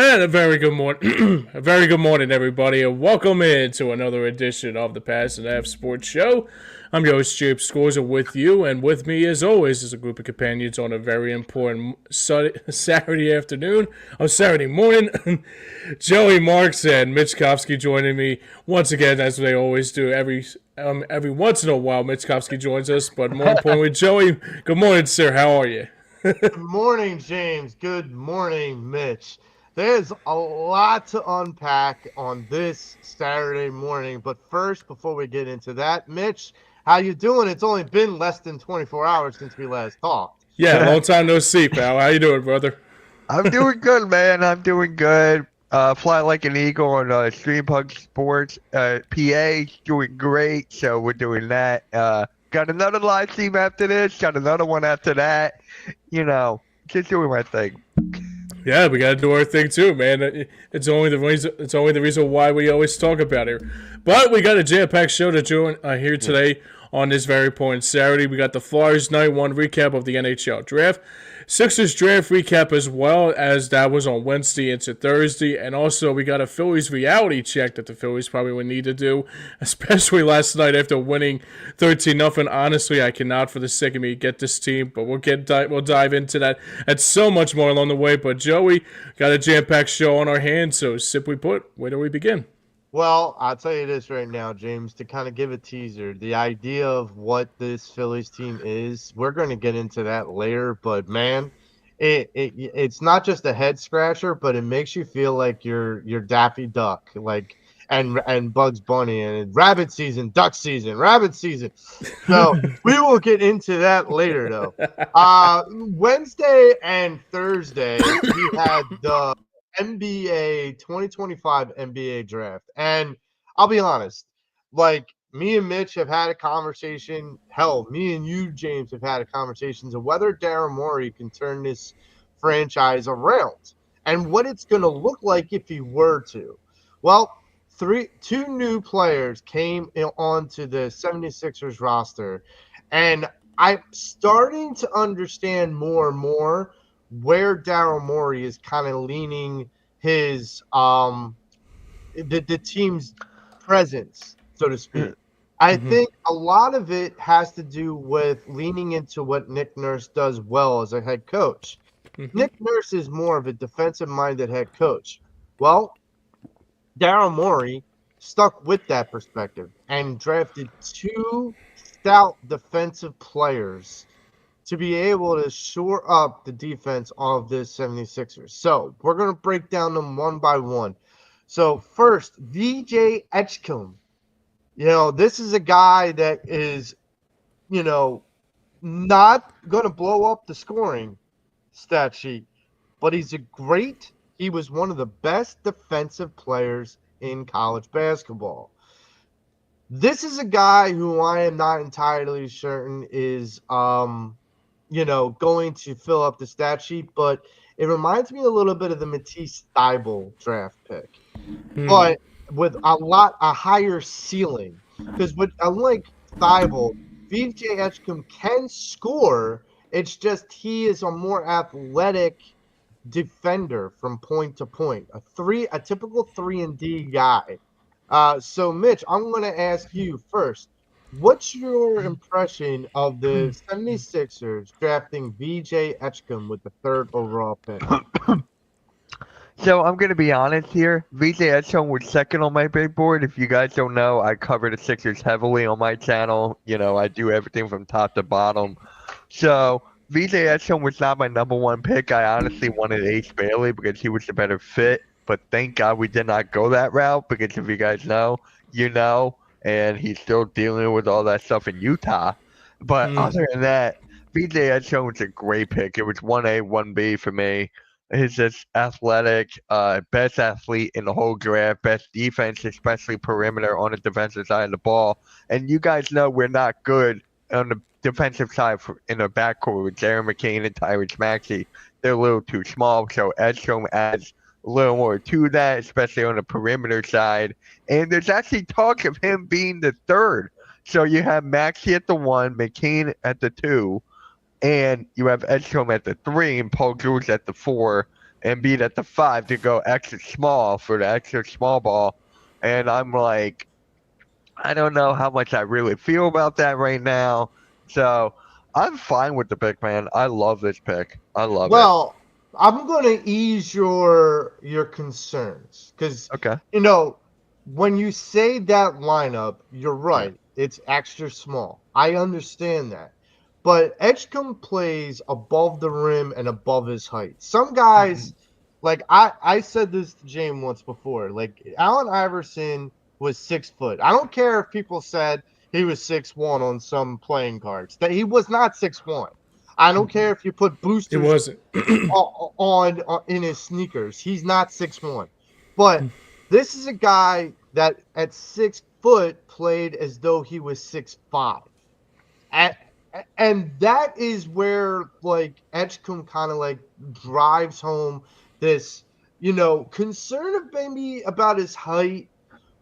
And a very good morning, a very good morning, everybody, and welcome in to another edition of the Pass and F Sports Show. I'm your host, James Scorza, with you, and with me, as always, is a group of companions on a very important Saturday afternoon, or Saturday morning. Joey Marks and Mitch Kofsky joining me once again, as they always do every once in a while. Mitch Kofsky joins us, but more importantly, Joey, good morning, sir. How are you? Good morning, James. Good morning, Mitch. There's a lot to unpack on this Saturday morning, but first, before we get into that, Mitch, how you doing? It's only been less than 24 hours since we last talked. Yeah, long time no see, pal. How you doing, brother? I'm doing good, man. I'm doing good. Fly like an eagle on Stream Pug Sports. PA doing great, so we're doing that. Got another live stream after this. Got another one after that. Just doing my thing. Yeah, we gotta do our thing too, man. It's only the reason. It's only the reason why we always talk about it. But we got a jam-packed show to join here today on this very important Saturday. We got the Flyers Night One recap of the NHL Draft, Sixers Draft recap as well, as that was on Wednesday into Thursday, and also we got a Phillies reality check that the Phillies probably would need to do, especially last night after winning 13-0. Honestly, I cannot for the sake of me get this team, but we'll dive into that and so much more along the way. But Joey, got a jam-packed show on our hands, so simply put, where do we begin? Well, I'll tell you this right now, James, to kind of give a teaser. The idea of what this Phillies team is, we're going to get into that later, but man, it's not just a head scratcher, but it makes you feel like you're Daffy Duck, like and Bugs Bunny and rabbit season, duck season, rabbit season. So we will get into that later, though. Wednesday and Thursday we had the NBA 2025 NBA draft. And I'll be honest, like me and Mitch have had a conversation. Hell, me and you, James, have had a conversation of whether Daryl Morey can turn this franchise around and what it's going to look like if he were to. Well, two new players came onto the 76ers roster, and I'm starting to understand more and more where Daryl Morey is kind of leaning his the team's presence, so to speak. I think a lot of it has to do with leaning into what Nick Nurse does well as a head coach. Nick Nurse is more of a defensive-minded head coach. Well, Daryl Morey stuck with that perspective and drafted two stout defensive players to be able to shore up the defense of this 76ers. So we're going to break down them one by one. So first, VJ Edgecombe. This is a guy that is, not going to blow up the scoring stat sheet, but he was one of the best defensive players in college basketball. This is a guy who I am not entirely certain is going to fill up the stat sheet, but it reminds me a little bit of the Matisse Thybulle draft pick, but with a higher ceiling. Because unlike Thybulle, VJ Edgecombe can score. It's just he is a more athletic defender from point to point, a typical 3-and-D guy. So Mitch, I'm going to ask you first. What's your impression of the 76ers drafting VJ Edgecombe with the third overall pick? So I'm gonna be honest here. VJ Edgecombe was second on my big board. If you guys don't know, I cover the Sixers heavily on my channel. I do everything from top to bottom. So VJ Edgecombe was not my number one pick. I honestly wanted Ace Bailey because he was the better fit. But thank God we did not go that route because if you guys know, and he's still dealing with all that stuff in Utah. But other than that, VJ Edgecombe was a great pick. It was 1A, 1B for me. He's just athletic, best athlete in the whole draft, best defense, especially perimeter on the defensive side of the ball. And you guys know we're not good on the defensive side in the backcourt with Darren McCain and Tyrese Maxey. They're a little too small, so Edgecombe adds a little more to that, especially on the perimeter side. And there's actually talk of him being the third. So you have Maxey at the 1, McCain at the 2, and you have Edgecombe at the 3 and Paul George at the 4. Embiid at the 5 to go extra small for the extra small ball. And I'm like, I don't know how much I really feel about that right now. So I'm fine with the pick, man. I love this pick. I love it. Well, I'm going to ease your concerns because Okay. when you say that lineup, you're Yeah. right. It's extra small. I understand that. But Edgecombe plays above the rim and above his height. Some guys, like I said this to James once before, like Allen Iverson was 6 foot. I don't care if people said he was 6'1" on some playing cards. That he was not 6'1". I don't care if you put It boosters wasn't. on in his sneakers. He's not 6'1". But this is a guy that at 6 foot played as though he was 6'5". And that is where like Edgecombe kind of like drives home this, concern of maybe about his height,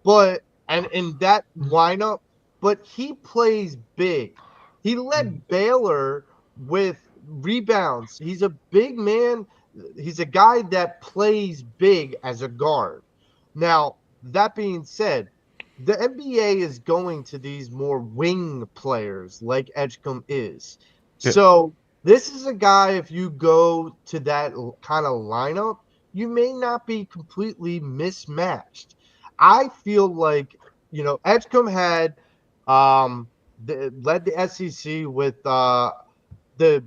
but and in that lineup, but he plays big. He led Baylor with rebounds. He's a big man. He's a guy that plays big as a guard. Now, that being said, the NBA is going to these more wing players like Edgecombe is. Yeah. So this is a guy, if you go to that kind of lineup, you may not be completely mismatched. I feel like, Edgecombe had led the SEC with the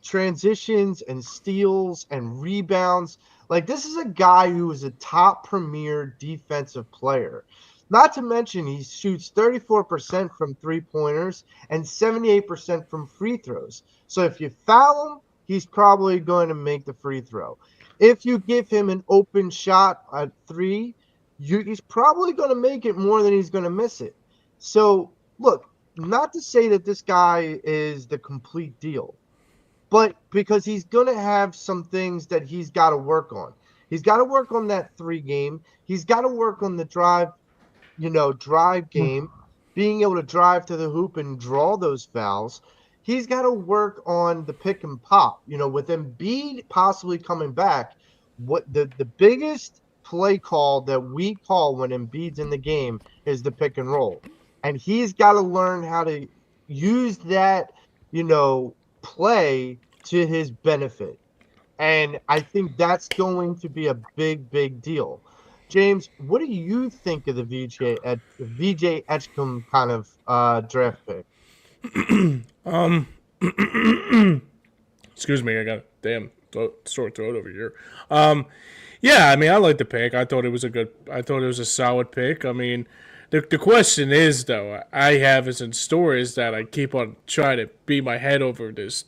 transitions and steals and rebounds. Like, this is a guy who is a top premier defensive player. Not to mention, he shoots 34% from three-pointers and 78% from free throws. So if you foul him, he's probably going to make the free throw. If you give him an open shot at three, he's probably going to make it more than he's going to miss it. So, look, not to say that this guy is the complete deal, but because he's going to have some things that he's got to work on. He's got to work on that three game. He's got to work on the drive game, being able to drive to the hoop and draw those fouls. He's got to work on the pick and pop. With Embiid possibly coming back, what the biggest play call that we call when Embiid's in the game is the pick and roll. And he's got to learn how to use that, play to his benefit. And I think that's going to be a big, big deal. James, what do you think of the VJ Edgecombe kind of draft pick? Excuse me, I got a damn sore throat over here. Yeah, I mean, I like the pick. I thought it was a solid pick. I mean, the question is though, I have as in store is that I keep on trying to beat my head over this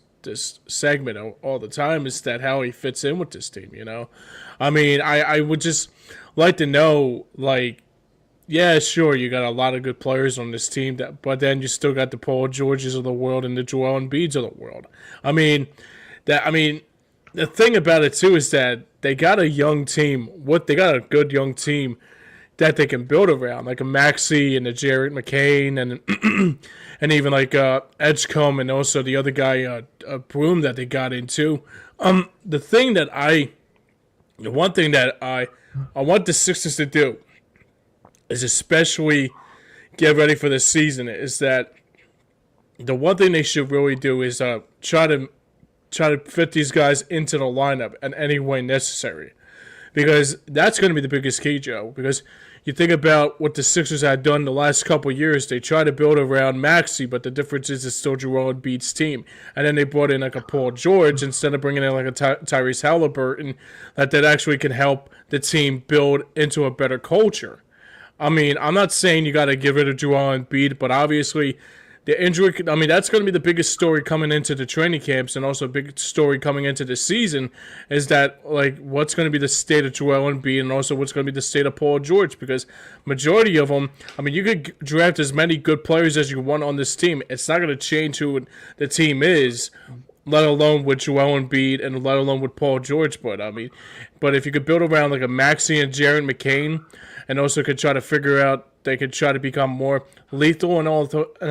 segment all the time is that how he fits in with this team. I mean, I would just like to know, like, yeah, sure, you got a lot of good players on this team, but then you still got the Paul Georges of the world and the Joel Embiids of the world. I mean, the thing about it too is that they got a young team. They got a good young team that they can build around, like a Maxey and a Jarrett McCain and and even like Edgecombe and also the other guy Broom that they got into. The one thing that I want the Sixers to do is especially get ready for the season is that the one thing they should really do is try to fit these guys into the lineup in any way necessary. Because that's going to be the biggest key, Joe. Because you think about what the Sixers had done the last couple of years. They tried to build around Maxey, but the difference is it's still Joel Embiid's team. And then they brought in like a Paul George instead of bringing in like a Tyrese Halliburton that actually can help the team build into a better culture. I mean, I'm not saying you got to get rid of Joel Embiid, but obviously the injury, I mean, that's going to be the biggest story coming into the training camps and also a big story coming into the season is that, like, what's going to be the state of Joel Embiid and also what's going to be the state of Paul George because majority of them, I mean, you could draft as many good players as you want on this team. It's not going to change who the team is, let alone with Joel Embiid and let alone with Paul George. But, if you could build around, like, a Maxey and Jarrett McCain and also could try to figure out they could try to become more lethal and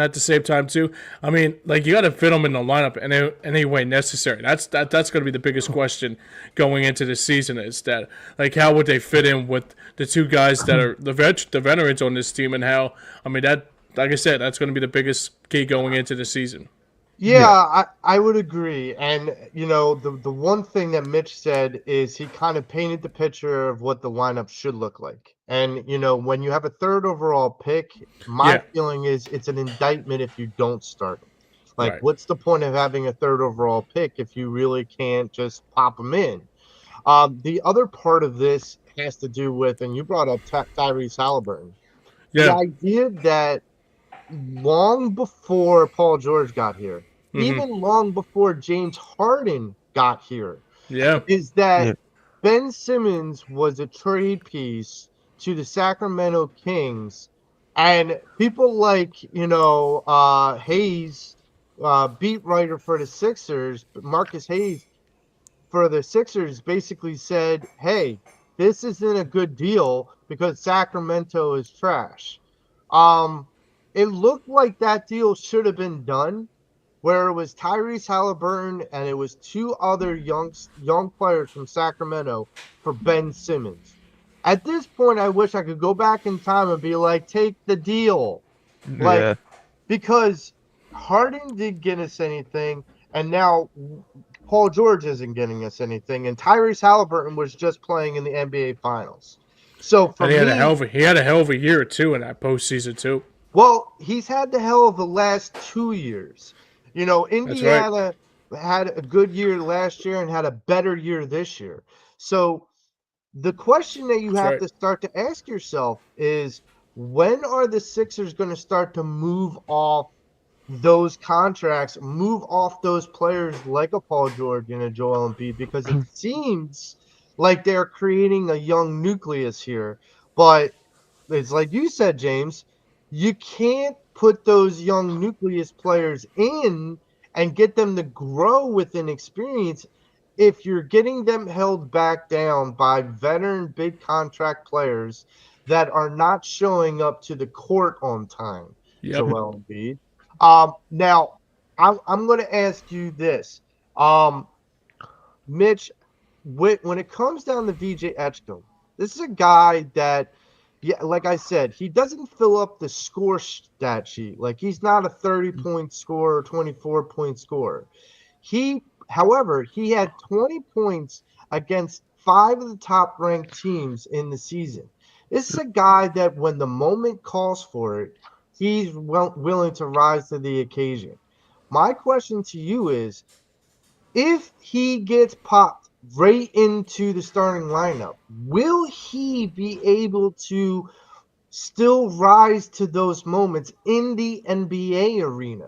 at the same time too. I mean, like you got to fit them in the lineup in any way necessary. That's going to be the biggest question going into the season. Is that like how would they fit in with the two guys that are the veterans on this team, and how I mean that like I said, that's going to be the biggest key going into the season. Yeah, I would agree. And, the one thing that Mitch said is he kind of painted the picture of what the lineup should look like. And, when you have a third overall pick, my Yeah, feeling is it's an indictment if you don't start him. Like, right. what's the point of having a third overall pick if you really can't just pop them in? The other part of this has to do with, and you brought up Tyrese Halliburton, the Yeah. idea that long before Paul George got here, Mm-hmm. even long before James Harden got here, Yeah. is that Yeah. Ben Simmons was a trade piece to the Sacramento Kings, and people like Hayes, beat writer for the Sixers, Marcus Hayes for the Sixers, basically said, "Hey, this isn't a good deal because Sacramento is trash." Um, it looked like that deal should have been done, where it was Tyrese Halliburton and it was two other young players from Sacramento for Ben Simmons. At this point, I wish I could go back in time and be like, take the deal. Like, Yeah. because Harden didn't get us anything, and now Paul George isn't getting us anything, and Tyrese Halliburton was just playing in the NBA Finals. So for And me, he had a hell of a year too in that postseason too. well, he's had the hell of the last 2 years. That's right. Indiana had a good year last year and had a better year this year. So the question that you That's have right. to start to ask yourself is, when are the Sixers going to start to move off those contracts, move off those players like a Paul George and a Joel Embiid? Because it seems like they're creating a young nucleus here. But it's like you said, James, you can't put those young nucleus players in and get them to grow within experience if you're getting them held back down by veteran big contract players that are not showing up to the court on time. Yep. Joel Embiid. Now I'm going to ask you this, Mitch. When it comes down to VJ Etchkum, this is a guy that, yeah, like I said, he doesn't fill up the score stat sheet. Like, he's not a 30-point scorer or 24-point scorer. However, he had 20 points against 5 of the top-ranked teams in the season. This is a guy that, when the moment calls for it, he's willing to rise to the occasion. My question to you is, if he gets popped right into the starting lineup, will he be able to still rise to those moments in the NBA arena?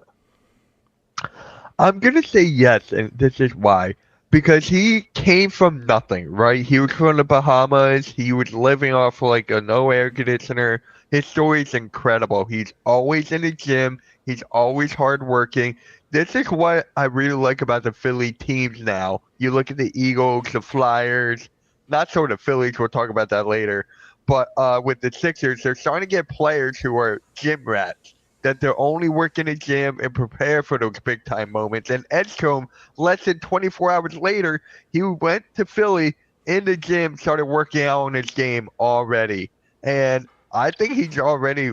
I'm gonna say yes, and this is why. Because he came from nothing, right? He was from the Bahamas. He was living off like a no air conditioner. His story is incredible. He's always in the gym. He's always hardworking. This is what I really like about the Philly teams now. You look at the Eagles, the Flyers, not so the Phillies. We'll talk about that later. But with the Sixers, they're starting to get players who are gym rats, that they're only work in the gym and prepare for those big time moments. And Edstrom, less than 24 hours later, he went to Philly in the gym, started working out on his game already. And I think he's already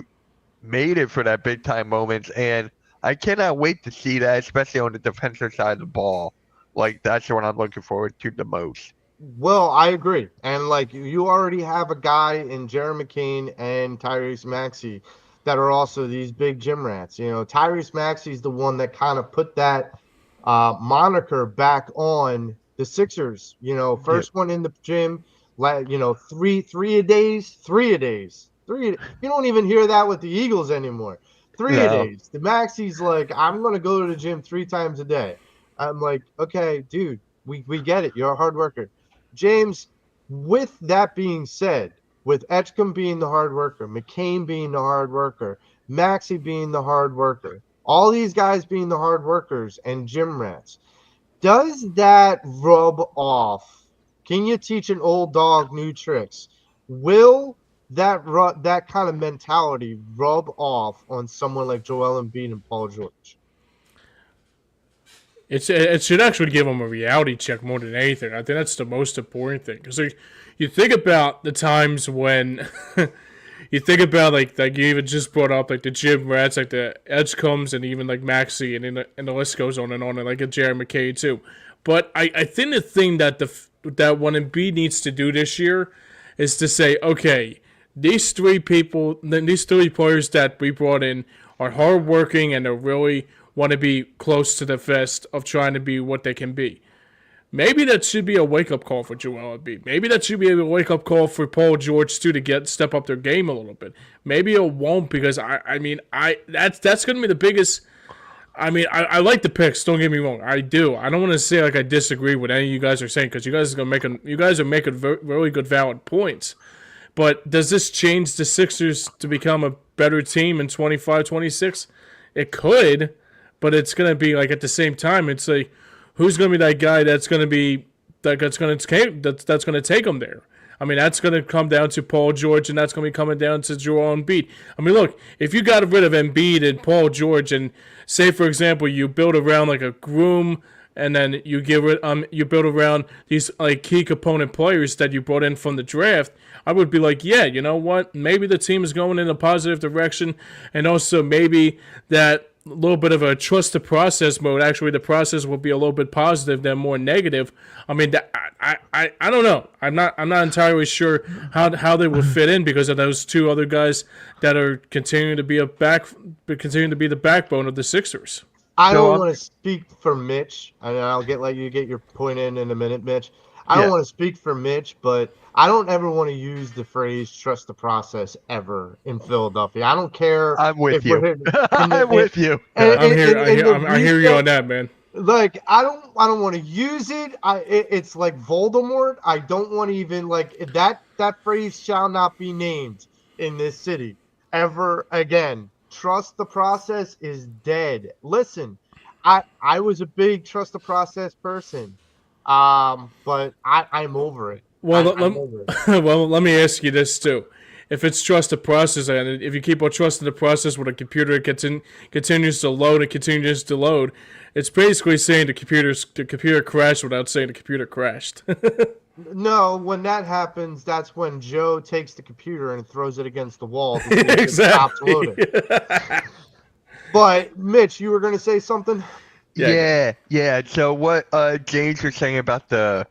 made it for that big time moments. And I cannot wait to see that, especially on the defensive side of the ball. Like, that's what I'm looking forward to the most. Well, I agree. And like, you already have a guy in Jeremy McCain and Tyrese Maxey that are also these big gym rats. Tyrese Maxey's the one that kind of put that moniker back on the Sixers. Yeah. First one in the gym, three a days, three a days, three. You don't even hear that with the Eagles anymore. Three a No. days. The Maxey's like, I'm gonna go to the gym 3 times a day. I'm like, okay, dude, we get it. You're a hard worker. James, with that being said, with Etchcombe being the hard worker, McCain being the hard worker, Maxey being the hard worker, all these guys being the hard workers and gym rats, does that rub off? Can you teach an old dog new tricks? Will that kind of mentality rub off on someone like Joel Embiid and Paul George? It should actually give them a reality check more than anything. I think that's the most important thing. Because you think about the times when you think about like you even just brought up like the gym rats, like the Edgecombs and even like Maxey and the list goes on and like a Jared McKay too. But I think the thing that that what Embiid needs to do this year is to say, okay, these three players that we brought in are hardworking and they really want to be close to the vest of trying to be what they can be. Maybe that should be a wake-up call for Joel Embiid. Maybe that should be a wake-up call for Paul George too to step up their game a little bit. Maybe it won't because that's going to be the biggest. I mean, I like the picks. Don't get me wrong, I do. I don't want to say like I disagree with any of you guys are saying because you guys are making really good valid points. But does this change the Sixers to become a better team in 25-26? It could, but it's going to be like at the same time, it's like who's going to be that guy that's going to take them there? I mean, that's going to come down to Paul George, and that's going to be coming down to Joel Embiid. I mean, look, if you got rid of Embiid and Paul George, and say, for example, you build around like a groom, and then you build around these like key component players that you brought in from the draft, I would be like, yeah, you know what? Maybe the team is going in a positive direction, and also maybe that little bit of a trust the process mode. Actually, the process will be a little bit positive than more negative. I mean, I don't know. I'm not entirely sure how they will fit in because of those two other guys that are continuing to be the backbone of the Sixers. I don't want to speak for Mitch, and I'll let you get your point in a minute, Mitch. I don't want to speak for Mitch, but I don't ever want to use the phrase "trust the process" ever in Philadelphia. I don't care. I'm with you. I'm with you. I hear you on that, man. Like I don't want to use it. It's like Voldemort. I don't want to even like that phrase shall not be named in this city ever again. Trust the process is dead. Listen, I was a big trust the process person. But I'm over it. Well, let me ask you this too. If it's trust the process, and if you keep on trusting the process when a computer continues to load and continues to load, it's basically saying the computer crashed without saying the computer crashed. No, when that happens, that's when Joe takes the computer and throws it against the wall. Exactly. It stops loading. But Mitch, you were going to say something? Yeah. So what James was saying about can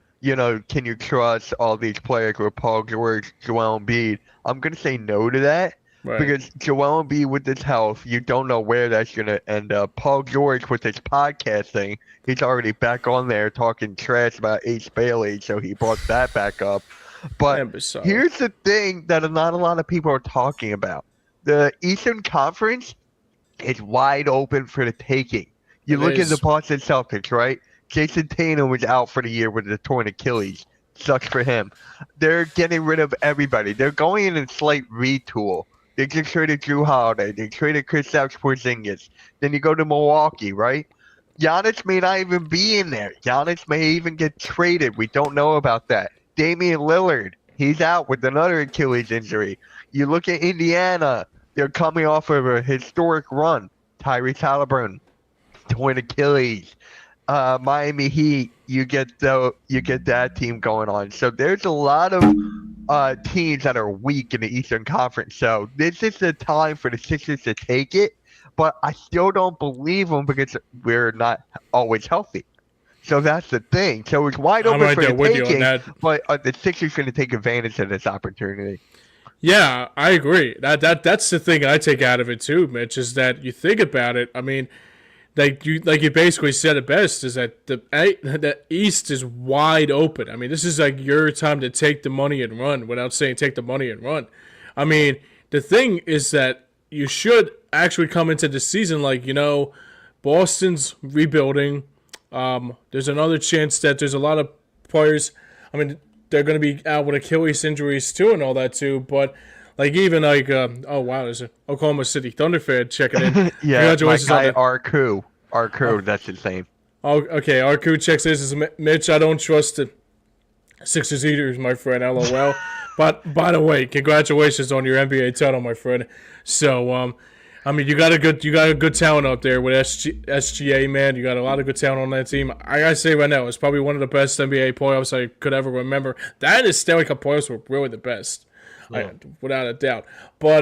you trust all these players with Paul George, Joel Embiid? I'm going to say no to that. Right. Because Joel Embiid with his health, you don't know where that's going to end up. Paul George with his podcasting, he's already back on there talking trash about Ace Bailey, so he brought that back up. But here's the thing that not a lot of people are talking about. The Eastern Conference is wide open for the taking. You look at the Boston Celtics, right? Jason Tatum was out for the year with a torn Achilles. Sucks for him. They're getting rid of everybody. They're going in a slight retool. They just traded Drew Holiday. They traded Kristaps Porzingis. Then you go to Milwaukee, right? Giannis may not even be in there. Giannis may even get traded. We don't know about that. Damian Lillard, he's out with another Achilles injury. You look at Indiana. They're coming off of a historic run. Tyrese Halliburton, torn Achilles. Miami Heat, you get that team going on. So there's a lot of teams that are weak in the Eastern Conference. So this is the time for the Sixers to take it, but I still don't believe them because we're not always healthy. So that's the thing. So it's wide open for the taking, but are the Sixers going to take advantage of this opportunity? Yeah, I agree. That's the thing I take out of it too, Mitch, is that you think about it. I mean, like you basically said it best, is that the East is wide open. I mean, this is like your time to take the money and run without saying take the money and run. I mean, the thing is that you should actually come into the season like, Boston's rebuilding. There's another chance that there's a lot of players. I mean, they're going to be out with Achilles injuries too and all that too. But like even like, there's an Oklahoma City Thunder fan checking in. Yeah, my guy Arku, that's his name. Oh, okay, Arku checks in. Says, Mitch, I don't trust the Sixers either, my friend. LOL. But by the way, congratulations on your NBA title, my friend. So, I mean, you got a good talent up there with SGA, man. You got a lot of good talent on that team. I gotta say right now, it's probably one of the best NBA playoffs I could ever remember. That is Stanley Cup playoffs were really the best, without a doubt. But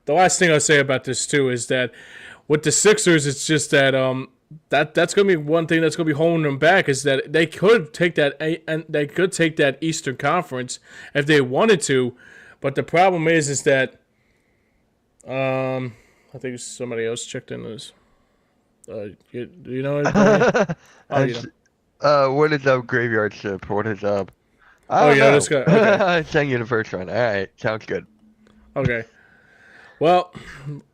the last thing I'll say about this too is that with the Sixers, it's just that that's gonna be one thing that's gonna be holding them back is that they could take that Eastern Conference if they wanted to, but the problem is that I think somebody else checked in this. You know what? What is up, Graveyard Ship? What is up? Oh yeah, this guy. Okay. I sang you the first one. All right, sounds good. Okay. Well,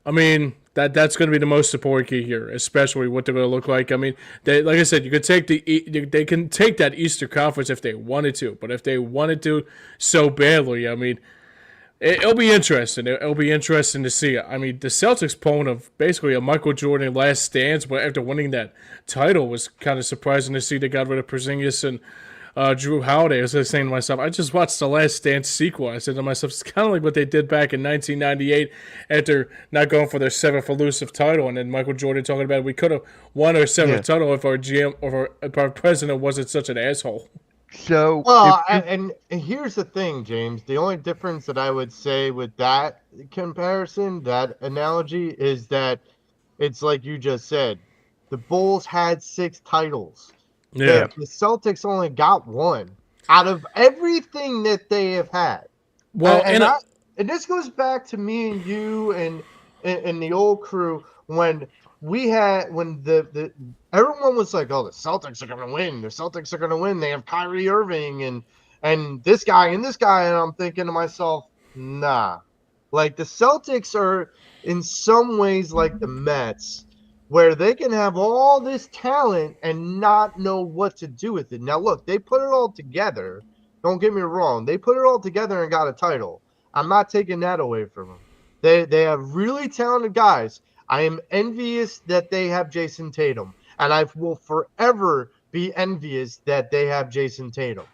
I mean that's going to be the most important key here, especially what they're going to look like. I mean, like I said, they can take that Eastern Conference if they wanted to, but if they wanted to so badly, I mean, it'll be interesting. It'll be interesting to see. I mean, the Celtics pulling of basically a Michael Jordan last dance, but after winning that title was kind of surprising to see. They got rid of Porzingis and Drew Holiday. I was saying to myself, I just watched the Last Dance sequel. I said to myself, it's kind of like what they did back in 1998 after not going for their seventh elusive title. And then Michael Jordan talking about we could have won our seventh title if our GM or if our president wasn't such an asshole. So, and here's the thing, James. The only difference that I would say with that comparison, that analogy, is that it's like you just said. The Bulls had 6 titles. Yeah. The Celtics only got 1 out of everything that they have had. Well, and this goes back to me and you and the old crew when the everyone was like, "Oh, the Celtics are gonna win. The Celtics are gonna win. They have Kyrie Irving and this guy and this guy." And I'm thinking to myself, nah. Like the Celtics are in some ways like the Mets, where they can have all this talent and not know what to do with it. Now, look, they put it all together. Don't get me wrong. They put it all together and got a title. I'm not taking that away from them. They have really talented guys. I am envious that they have Jason Tatum, and I will forever be envious that they have Jason Tatum,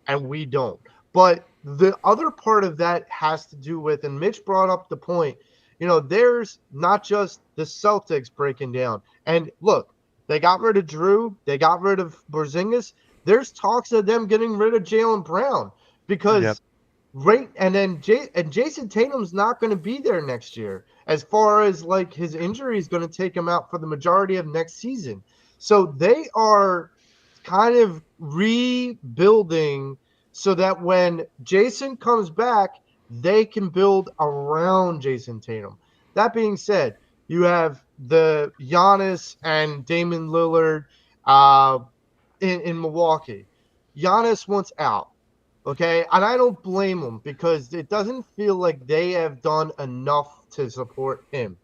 and we don't. But the other part of that has to do with, and Mitch brought up the point, there's not just the Celtics breaking down. And look, they got rid of Drew. They got rid of Porzingis. There's talks of them getting rid of Jaylen Brown because Jason Tatum's not going to be there next year. As far as like his injury is going to take him out for the majority of next season. So they are kind of rebuilding so that when Jason comes back, they can build around Jason Tatum. That being said, you have the Giannis and Damian Lillard in Milwaukee. Giannis wants out, okay? And I don't blame him because it doesn't feel like they have done enough to support him.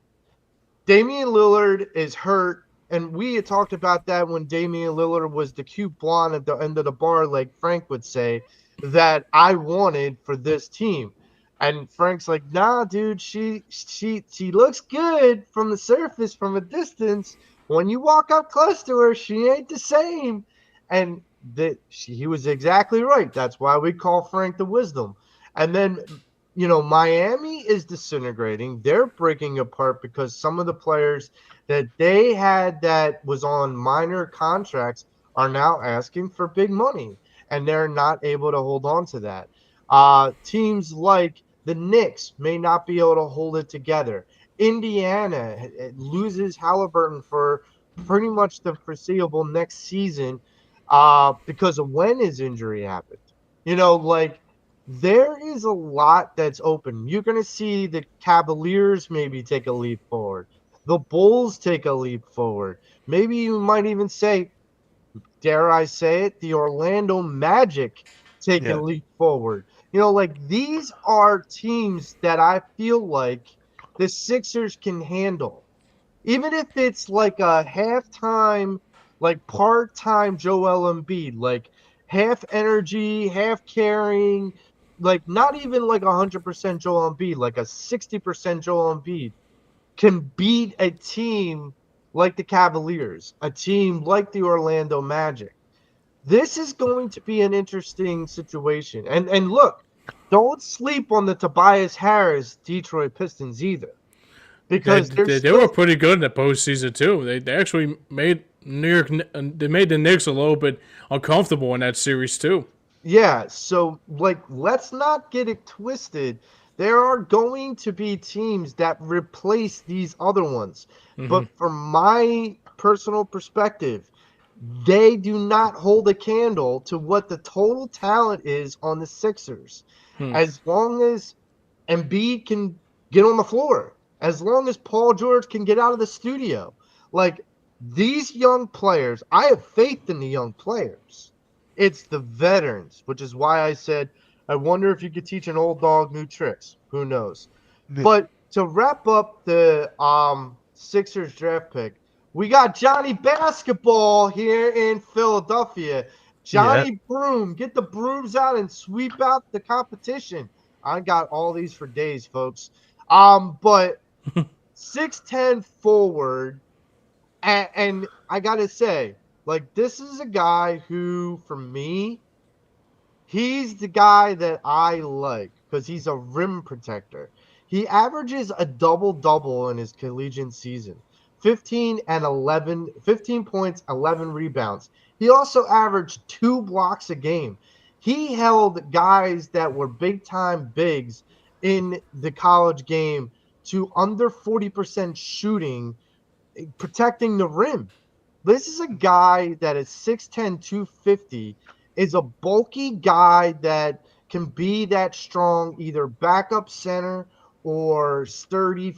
Damian Lillard is hurt, and we had talked about that when Damian Lillard was the cute blonde at the end of the bar, like Frank would say, that I wanted for this team. And Frank's like, nah, dude, she looks good from the surface, from a distance. When you walk up close to her, she ain't the same. And he was exactly right. That's why we call Frank the wisdom. And then, Miami is disintegrating. They're breaking apart because some of the players that they had that was on minor contracts are now asking for big money, and they're not able to hold on to that. Teams like the Knicks may not be able to hold it together. Indiana loses Halliburton for pretty much the foreseeable next season because of when his injury happened. There is a lot that's open. You're going to see the Cavaliers maybe take a leap forward. The Bulls take a leap forward. Maybe you might even say, dare I say it, the Orlando Magic take a leap forward. These are teams that I feel like the Sixers can handle. Even if it's like a halftime, like part-time Joel Embiid, like half energy, half carrying, like not even like 100% Joel Embiid, like a 60% Joel Embiid can beat a team like the Cavaliers, a team like the Orlando Magic. This is going to be an interesting situation. And look, don't sleep on the Tobias Harris Detroit Pistons either, because They were pretty good in the postseason too. They actually made they made the Knicks a little bit uncomfortable in that series too. Yeah, so let's not get it twisted. There are going to be teams that replace these other ones. But from my personal perspective, they do not hold a candle to what the total talent is on the Sixers. As long as Embiid can get on the floor, as long as Paul George can get out of the studio. These young players, I have faith in the young players. It's the veterans, which is why I said, I wonder if you could teach an old dog new tricks. Who knows? But to wrap up the Sixers draft pick, we got Johnny Basketball here in Philadelphia. Johnny Broom, get the brooms out and sweep out the competition. I got all these for days, folks. But 6'10" forward, and I gotta say, this is a guy who, for me, he's the guy that I like because he's a rim protector. He averages a double-double in his collegiate season. 15 points, 11 rebounds. He also averaged 2 blocks a game. He held guys that were big-time bigs in the college game to under 40% shooting, protecting the rim. This is a guy that is 6'10", 250, is a bulky guy that can be that strong, either backup center or sturdy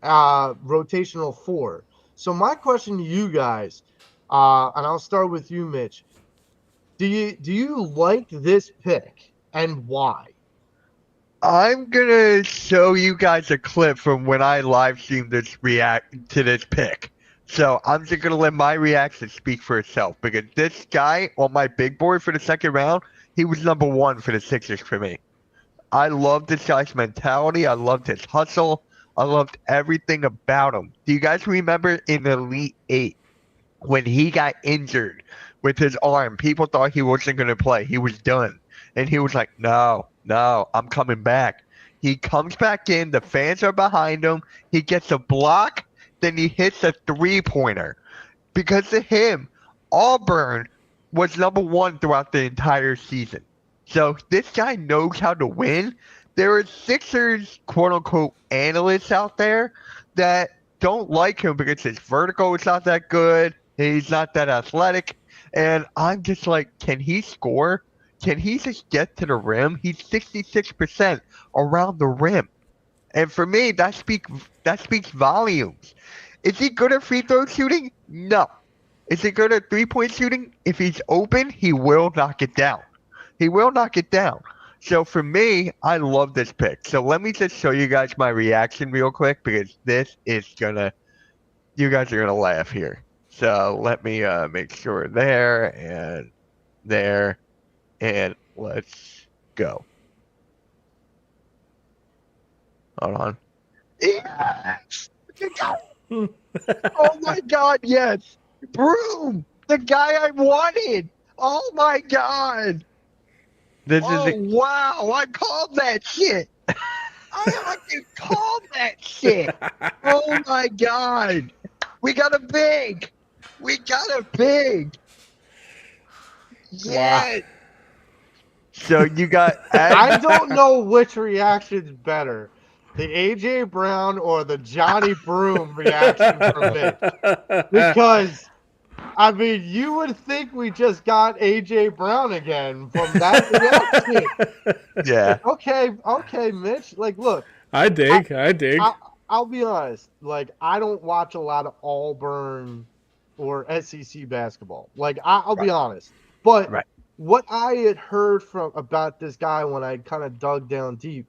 rotational 4. So my question to you guys, and I'll start with you, Mitch. Do you like this pick, and why? I'm gonna show you guys a clip from when I live streamed this react to this pick. So I'm just gonna let my reaction speak for itself, because this guy on my big board for the second round, he was number 1 for the Sixers for me. I loved this guy's mentality. I loved his hustle. I loved everything about him. Do you guys remember in the Elite 8 when he got injured with his arm? People thought he wasn't going to play. He was done. And he was like, no, I'm coming back. He comes back in. The fans are behind him. He gets a block. Then he hits a three-pointer. Because of him, Auburn was number 1 throughout the entire season. So this guy knows how to win. There are Sixers, quote-unquote, analysts out there that don't like him because his vertical is not that good. He's not that athletic. And I'm just like, can he score? Can he just get to the rim? He's 66% around the rim. And for me, that speaks volumes. Is he good at free throw shooting? No. Is he good at three-point shooting? If he's open, he will knock it down. He will knock it down. So for me, I love this pick. So let me just show you guys my reaction real quick, because this is you guys are gonna laugh here. So let me make sure there, and let's go. Hold on. Yes! Oh my God, yes! Broom! The guy I wanted! Oh my God! Wow, I called that shit. I fucking called that shit. Oh my God. We got a big. Yeah. Wow. So you got I don't know which reaction's better. The AJ Brown or the Johnny Broom reaction from Mitch. Because I mean, you would think we just got AJ Brown again from that reaction. Yeah. Okay, Mitch. Look. I dig. I'll be honest. I don't watch a lot of Auburn or SEC basketball. I'll be honest. But what I had heard about this guy when I kind of dug down deep,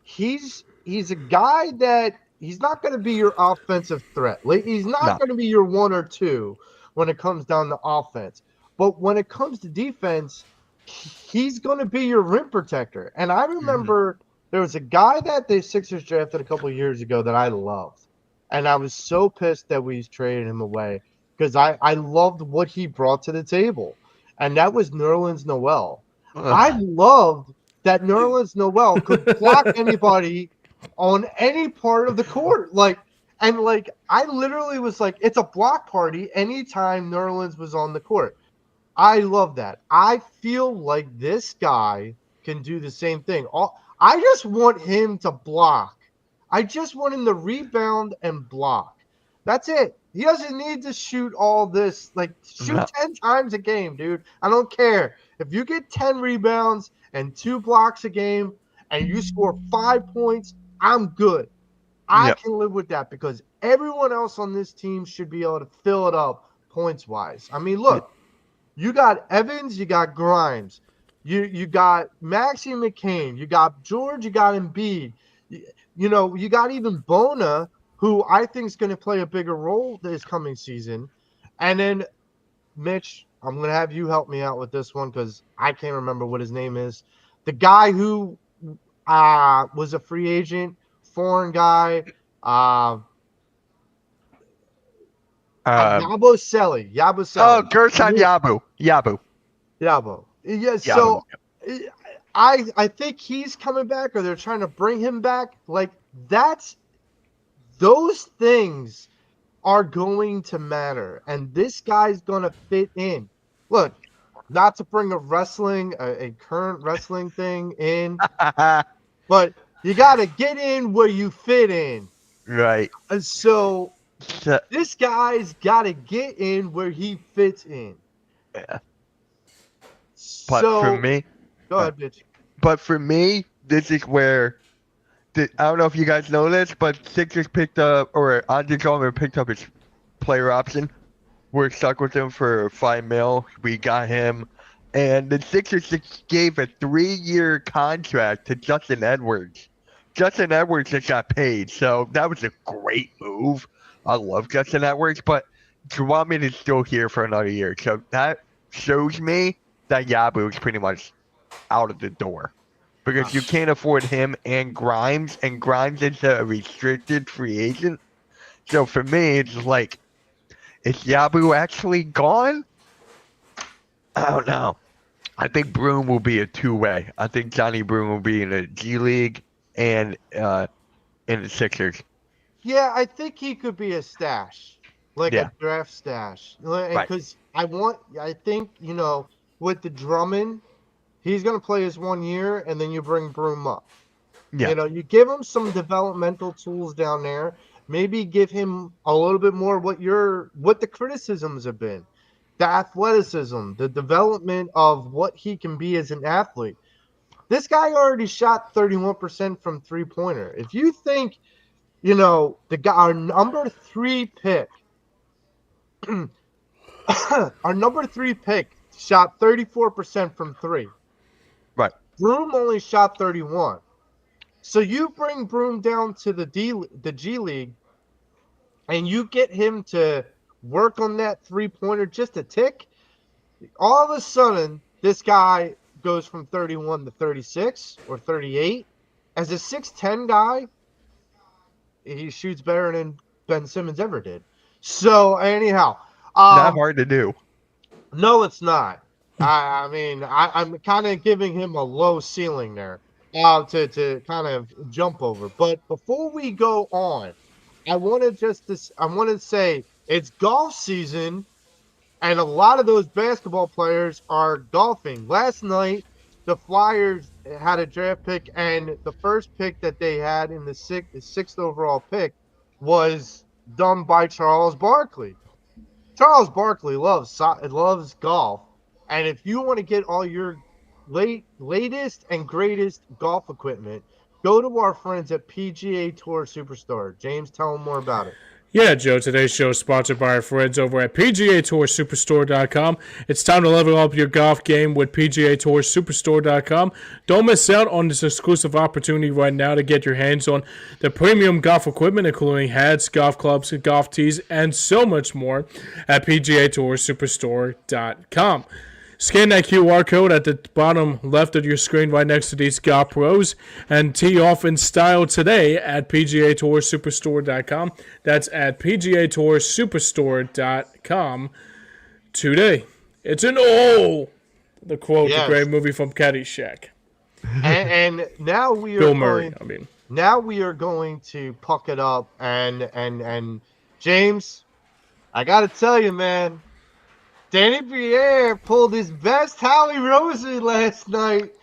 he's a guy that he's not going to be your offensive threat. He's not going to be your 1 or 2 when it comes down to offense. But when it comes to defense, he's going to be your rim protector. And I remember there was a guy that the Sixers drafted a couple of years ago that I loved. And I was so pissed that we traded him away because I loved what he brought to the table. And that was Nerlens Noel. I loved that Nerlens Noel could block anybody on any part of the court. I literally was like, it's a block party anytime Nerlens was on the court. I love that. I feel like this guy can do the same thing. I just want him to block. I just want him to rebound and block. That's it. He doesn't need to shoot all this. Shoot 10 times a game, dude. I don't care. If you get 10 rebounds and 2 blocks a game and you score 5 points, I'm good. I can live with that because everyone else on this team should be able to fill it up points-wise. I mean, look. You got Evans, you got Grimes, you got Maxey McCain, you got George, you got Embiid. You got even Bona, who I think is going to play a bigger role this coming season. And then, Mitch, I'm going to have you help me out with this one because I can't remember what his name is. The guy who was a free agent, foreign guy, Yabusele. Oh, Gershon Yabu. Yabo. Yeah, so I think he's coming back, or they're trying to bring him back. Those things are going to matter, and this guy's gonna fit in. Look, not to bring a current wrestling thing in, but you gotta get in where you fit in. Right. And so this guy's got to get in where he fits in. Yeah. But for me, go ahead, bitch. But for me, this is where I don't know if you guys know this, but Sixers picked up, or Andre Drummond picked up his player option. We're stuck with him for $5 million. We got him, and the Sixers just gave a 3-year contract to Justin Edwards. Justin Edwards just got paid, so that was a great move. I love Justin Edwards, but Drummond is still here for another year. So that shows me that Yabu is pretty much out of the door. Because you can't afford him and Grimes is a restricted free agent. So for me, it's like, is Yabu actually gone? I don't know. I think Broom will be a two-way. I think Johnny Broom will be in the G League and in the Sixers. Yeah, I think he could be a stash, a draft stash. Because I think, with the Drummond, he's going to play his 1 year, and then you bring Broom up. Yeah. You give him some developmental tools down there. Maybe give him a little bit more what the criticisms have been. The athleticism, the development of what he can be as an athlete. This guy already shot 31% from three-pointer. If you think our number 3 pick, shot 34% from 3. Right. Broom only shot 31. So you bring Broom down to the G League, and you get him to work on that three-pointer just a tick. All of a sudden, this guy goes from 31 to 36 or 38. As a 6'10 guy, he shoots better than Ben Simmons ever did. So anyhow, not hard to do. No, it's not. I'm kind of giving him a low ceiling there to kind of jump over. But before we go on, I want to say it's golf season, and a lot of those basketball players are golfing. Last night, the Flyers had a draft pick, and the first pick that they had in the sixth overall pick was done by Charles Barkley. Charles Barkley loves golf, and if you want to get all your latest and greatest golf equipment, go to our friends at PGA Tour Superstore. James, tell them more about it. Yeah, Joe, today's show is sponsored by our friends over at PGATourSuperstore.com. It's time to level up your golf game with PGATourSuperstore.com. Don't miss out on this exclusive opportunity right now to get your hands on the premium golf equipment, including hats, golf clubs, golf tees, and so much more at PGATourSuperstore.com. Scan that QR code at the bottom left of your screen right next to these golf pros and tee off in style today at PGATourSuperstore.com. That's at PGATourSuperstore.com today. It's an the quote, yes. The great movie from Caddyshack. And now we are Bill Murray. going. Now we are going to puck it up, and James, I gotta tell you, man, Danny Briere pulled his best Howie Roseman last night.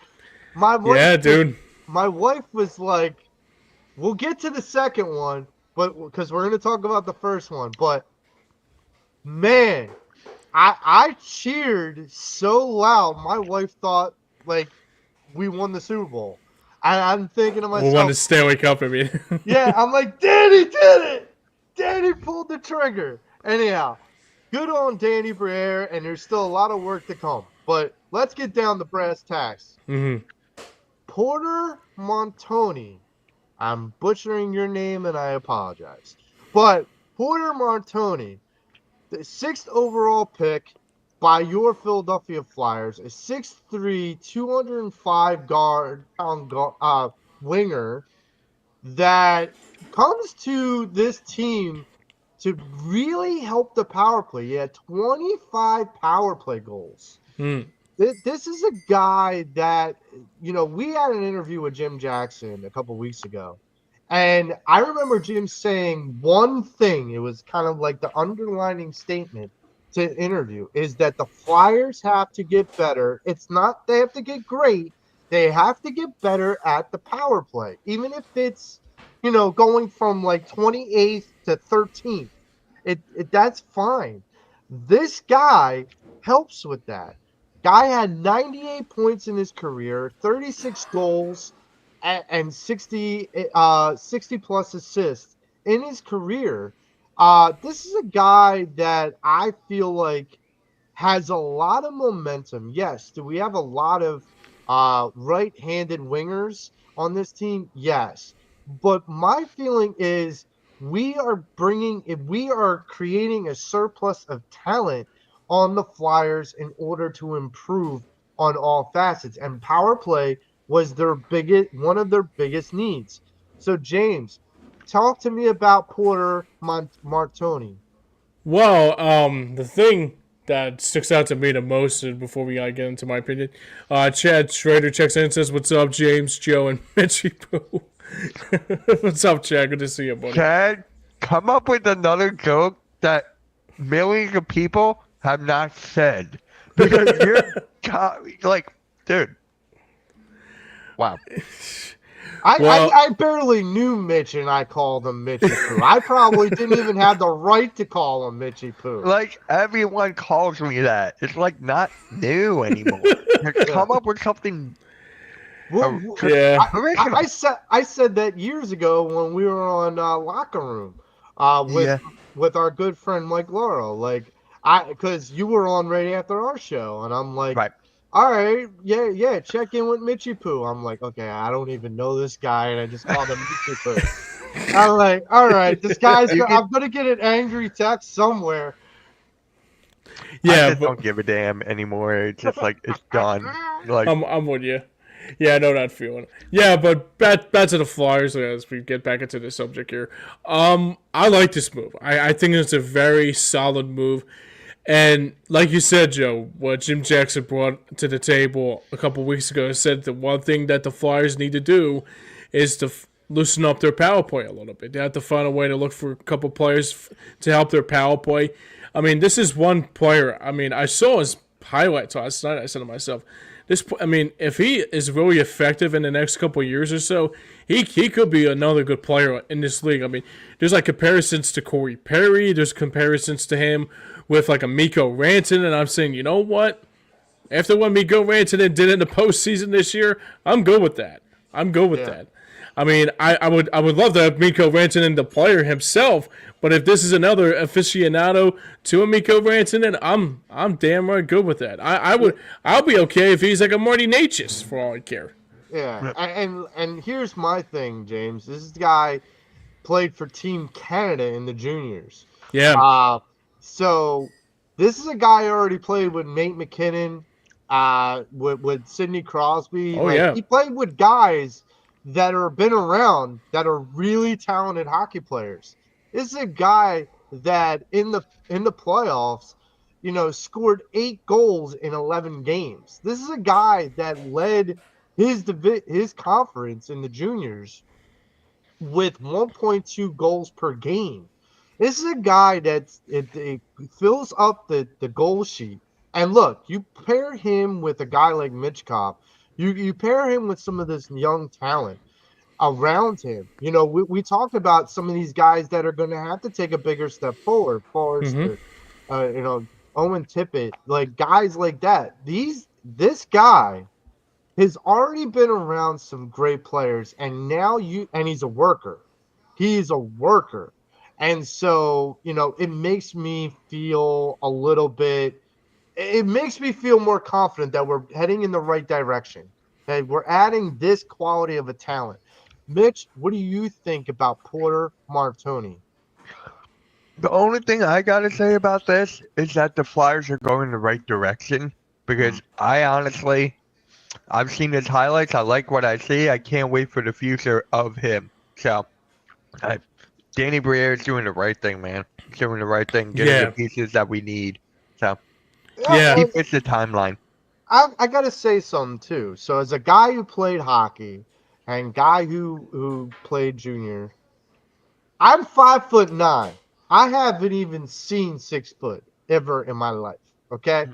Yeah, dude. My wife was like, "We'll get to the second one, but because we're gonna talk about the first one." But man, I cheered so loud. My wife thought like we won the Super Bowl. I'm thinking to myself, We won the Stanley Cup. I mean, yeah, I'm like, Danny did it. Danny pulled the trigger. Anyhow, good on Danny Briere, and there's still a lot of work to come. But let's get down to brass tacks. Mm-hmm. Porter Montoni. I'm butchering your name, and I apologize. But Porter Montoni, the 6th overall pick by your Philadelphia Flyers, a 6'3", 205 pound winger that comes to this team to really help the power play. He had 25 power play goals. This is a guy that, we had an interview with Jim Jackson a couple weeks ago. And I remember Jim saying one thing. It was kind of like the underlining statement to the interview is that the Flyers have to get better. It's not they have to get great. They have to get better at the power play, even if it's, going from like 28th to 13th. That's fine. This guy helps with that. Guy had 98 points in his career, 36 goals, and 60 plus assists in his career. This is a guy that I feel like has a lot of momentum. Yes, do we have a lot of right-handed wingers on this team? Yes. But my feeling is we are creating a surplus of talent on the Flyers in order to improve on all facets. And power play was one of their biggest needs. So, James, talk to me about Porter Martoni. Well, the thing that sticks out to me the most, and before we get into my opinion, Chad Schrader checks in and says, "What's up, James, Joe, and Mitchy Poo?" What's up, Chad? Good to see you, buddy. Chad, come up with another joke that millions of people have not said. Because you're like, dude. Wow. I barely knew Mitch, and I called him Mitchy Poo. I probably didn't even have the right to call him Mitchy Poo. Like, everyone calls me that. It's like not new anymore. Come up with something. Yeah. I said that years ago when we were on Locker Room with our good friend Mike Laurel. Like, because you were on right after our show, and I'm like, right. All right, yeah, check in with Mitchy Poo. I'm like, okay, I don't even know this guy, and I just called him Mitchy Poo. I'm like, all right, this guy's. I'm gonna get an angry text somewhere. Yeah, I just don't give a damn anymore. It's just like it's done. Like I'm with you. Yeah, I know that feeling. Yeah, but back to the Flyers as we get back into the subject here. I like this move. I think it's a very solid move. And like you said, Joe, what Jim Jackson brought to the table a couple weeks ago said the one thing that the Flyers need to do is to loosen up their power play a little bit. They have to find a way to look for a couple players to help their power play. I mean, this is one player. I mean, I saw his highlights last night. I said to myself, if he is really effective in the next couple of years or so, he could be another good player in this league. I mean, there's like comparisons to Corey Perry. There's comparisons to him with like a Mikko Rantanen, and I'm saying, you know what? After what Mikko Rantanen did in the postseason this year, I'm good with that. That. I mean, I would love to have Mikko Rantanen, the player himself, but if this is another aficionado to a Mikko Rantanen, I'm damn right good with that. I'll be okay if he's like a Marty Necas for all I care. Yeah, and here's my thing, James. This guy played for Team Canada in the juniors. Yeah. So this is a guy who already played with Nate McKinnon, with Sidney Crosby. Oh, yeah. He played with guys that are been around that are really talented hockey players. This is a guy that in the playoffs, scored 8 goals in 11 games. This is a guy that led his conference in the juniors with 1.2 goals per game. This is a guy it fills up the goal sheet. And look, you pair him with a guy like Mitch Kofsky, you pair him with some of this young talent around him. We talked about some of these guys that are going to have to take a bigger step forward. Mm-hmm. Forrester, Owen Tippett, like guys like that. This guy has already been around some great players, and he's a worker. He's a worker. And so, it makes me feel a little bit it makes me feel more confident that we're heading in the right direction. Okay, we're adding this quality of a talent. Mitch, what do you think about Porter Martoni? The only thing I gotta say about this is that the Flyers are going the right direction because I honestly, I've seen his highlights. I like what I see. I can't wait for the future of him. So, I, Danny Briere is doing the right thing, man. He's doing the right thing, getting the Yeah. pieces that we need. So, Yeah. he fits the timeline. I got to say something too. So, as a guy who played hockey and guy who played junior, I'm 5'9". I haven't even seen 6 foot ever in my life. Okay.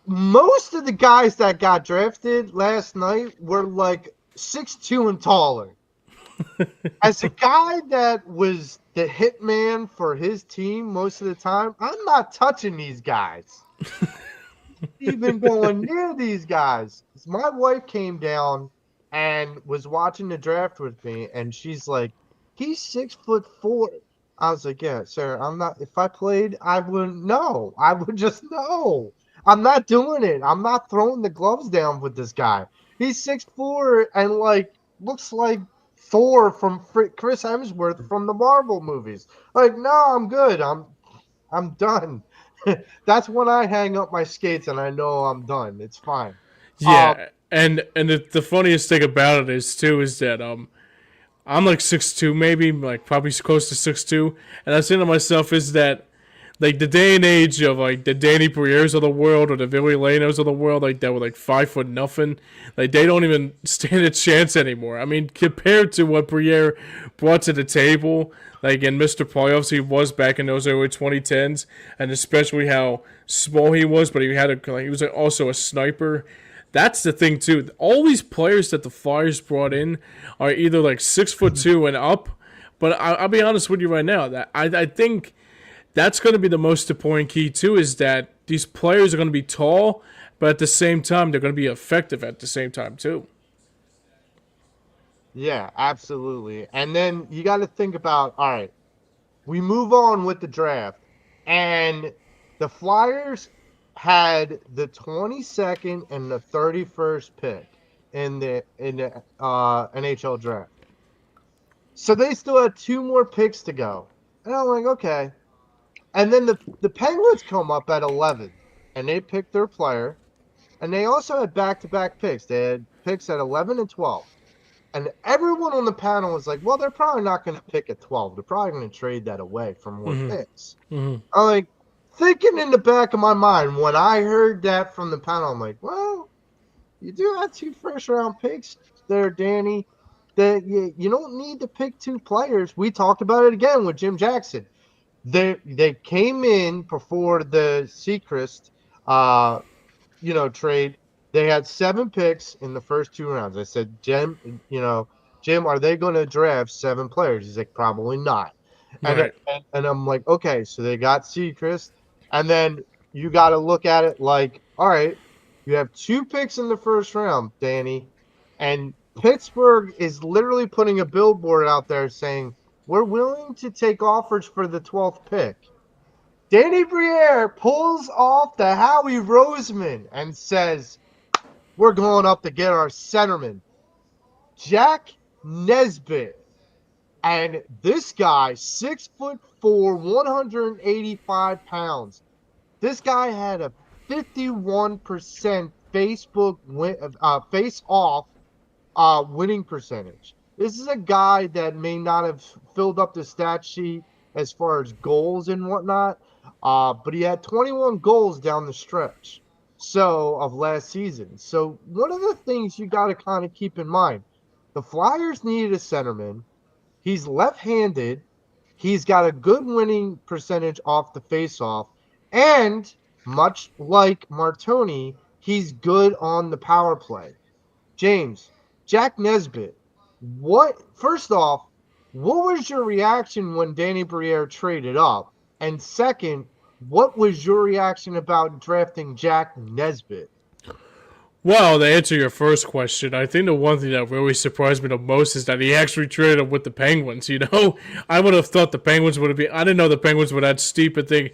Most of the guys that got drafted last night were like 6'2" and taller. As a guy that was the hitman for his team most of the time, I'm not touching these guys. Even going near these guys. My wife came down and was watching the draft with me, and she's like, "He's 6'4". I was like, "Yeah, sir. I'm not. If I played, I wouldn't know. I would just know. I'm not doing it. I'm not throwing the gloves down with this guy. He's 6'4" and like looks like Thor from Chris Hemsworth from the Marvel movies. Like, no, I'm good. I'm done." That's when I hang up my skates and I know I'm done. It's fine. Yeah. And the funniest thing about it is that I'm like 6'2", maybe like probably close to 6'2", and I'm saying to myself is that like the day and age of like the Danny Brieres of the world or the Billy Lanos of the world, like that were like 5 foot nothing, like they don't even stand a chance anymore. I mean, compared to what Briere brought to the table, like in Mr. Playoffs he was back in those early 2010s, and especially how small he was, but he was also a sniper. That's the thing too. All these players that the Flyers brought in are either like 6'2" and up. But I'll be honest with you right now that I think that's going to be the most important key too, is that these players are going to be tall, but at the same time they're going to be effective at the same time too. Yeah, absolutely. And then you got to think about, all right, we move on with the draft, and the Flyers had the 22nd and the 31st pick in the NHL draft. So they still had 2 more picks to go. And I'm like, okay. And then the Penguins come up at 11, and they pick their player. And they also had back-to-back picks. They had picks at 11 and 12. And everyone on the panel was like, well, they're probably not going to pick at 12. They're probably going to trade that away for more picks. I'm like, thinking in the back of my mind, when I heard that from the panel, I'm like, well, you do have 2 first-round picks there, Danny. That you don't need to pick 2 players. We talked about it again with Jim Jackson. They came in before the Seacrest trade. They had 7 picks in the first 2 rounds. I said, Jim, are they going to draft 7 players? He's like, probably not. Right. And I'm like, okay, so they got Seacrest, and then you got to look at it like, all right, you have 2 picks in the first round, Danny, and Pittsburgh is literally putting a billboard out there saying, we're willing to take offers for the 12th pick. Danny Briere pulls off the Howie Roseman and says, we're going up to get our centerman, Jack Nesbitt. And this guy, 6'4", 185 pounds. This guy had a 51% face-off winning percentage. This is a guy that may not have filled up the stat sheet as far as goals and whatnot, but he had 21 goals down the stretch. of last season. So one of the things you got to kind of keep in mind, the Flyers needed a centerman. He's left-handed. He's got a good winning percentage off the faceoff, and much like Martoni, he's good on the power play. James, Jack Nesbitt, first off, what was your reaction when Danny Briere traded up? And second, what was your reaction about drafting Jack Nesbitt? Well, to answer your first question, I think the one thing that really surprised me the most is that he actually traded him with the Penguins. I would have thought the Penguins would have been. I didn't know the Penguins were that steep a thing.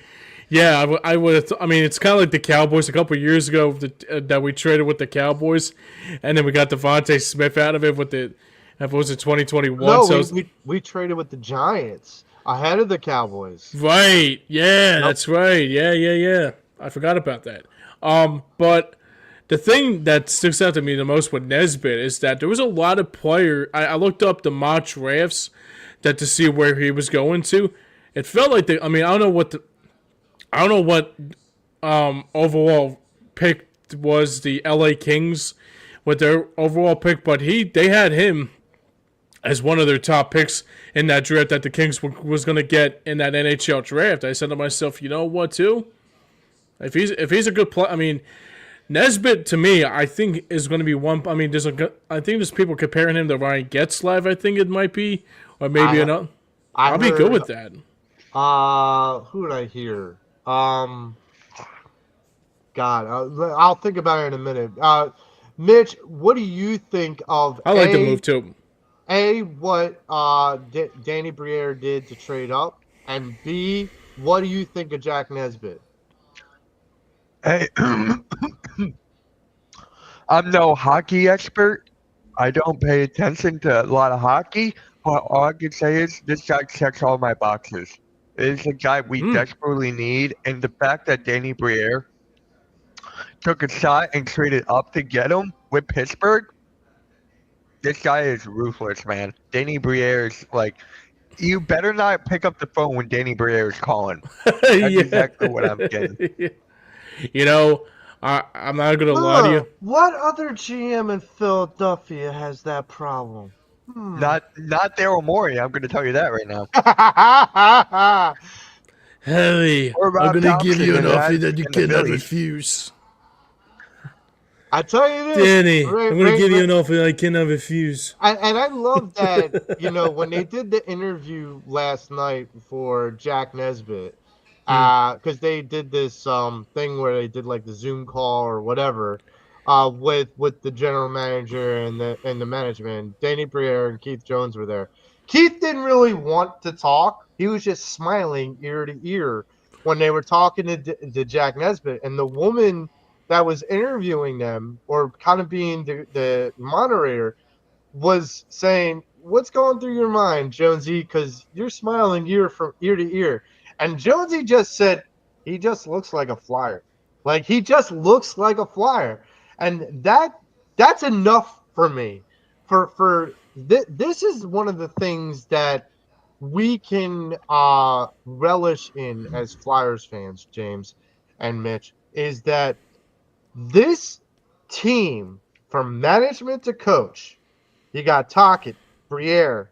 Yeah, I would have. I mean, it's kind of like the Cowboys a couple of years ago that we traded with the Cowboys, and then we got Devontae Smith out of it with the. What was it, 2021? No, So we traded with the Giants ahead of the Cowboys. right. Yeah, that's right. Yeah. I forgot about that. But the thing that sticks out to me the most with Nesbitt is that there was a lot of I looked up the mock drafts to see where he was going to. It felt like I don't know what overall pick was the LA Kings with their overall pick, but they had him as one of their top picks in that draft that the Kings was going to get in that NHL draft. I said to myself, you know what, too? If he's a good player, Nesbitt, to me, I think is going to be one. I think there's people comparing him to Ryan Getzlaf. I think it might be, or maybe another. I'll be good with that. Who did I hear? God, I'll think about it in a minute. Mitch, what do you think of? I like the move too. What Danny Briere did to trade up, and B, what do you think of Jack Nesbitt? Hey, I'm no hockey expert. I don't pay attention to a lot of hockey, but all I can say is this guy checks all my boxes. It's a guy we desperately need, and the fact that Danny Briere took a shot and traded up to get him with Pittsburgh, this guy is ruthless, man. Danny Briere is like, you better not pick up the phone when Danny Briere is calling. That's exactly what I'm getting. I'm not going to lie to you. What other GM in Philadelphia has that problem? Not Daryl Morey. I'm going to tell you that right now. Harry, I'm going to give you an offer that you cannot refuse. I tell you this, Danny, I'm going to give you an offer I cannot refuse. And I love that, when they did the interview last night for Jack Nesbitt, because they did this thing where they did like the Zoom call or whatever, with the general manager and the management. Danny Briere and Keith Jones were there. Keith didn't really want to talk. He was just smiling ear to ear when they were talking to Jack Nesbitt, and the woman that was interviewing them, or kind of being the moderator, was saying, "What's going through your mind, Jonesy? Because you're smiling from ear to ear." And Jonesy just said, "He just looks like a Flyer. Like, he just looks like a Flyer." And that's enough for me. This is one of the things that we can relish in as Flyers fans, James and Mitch, is that this team, from management to coach, you got Tocchet, Briere,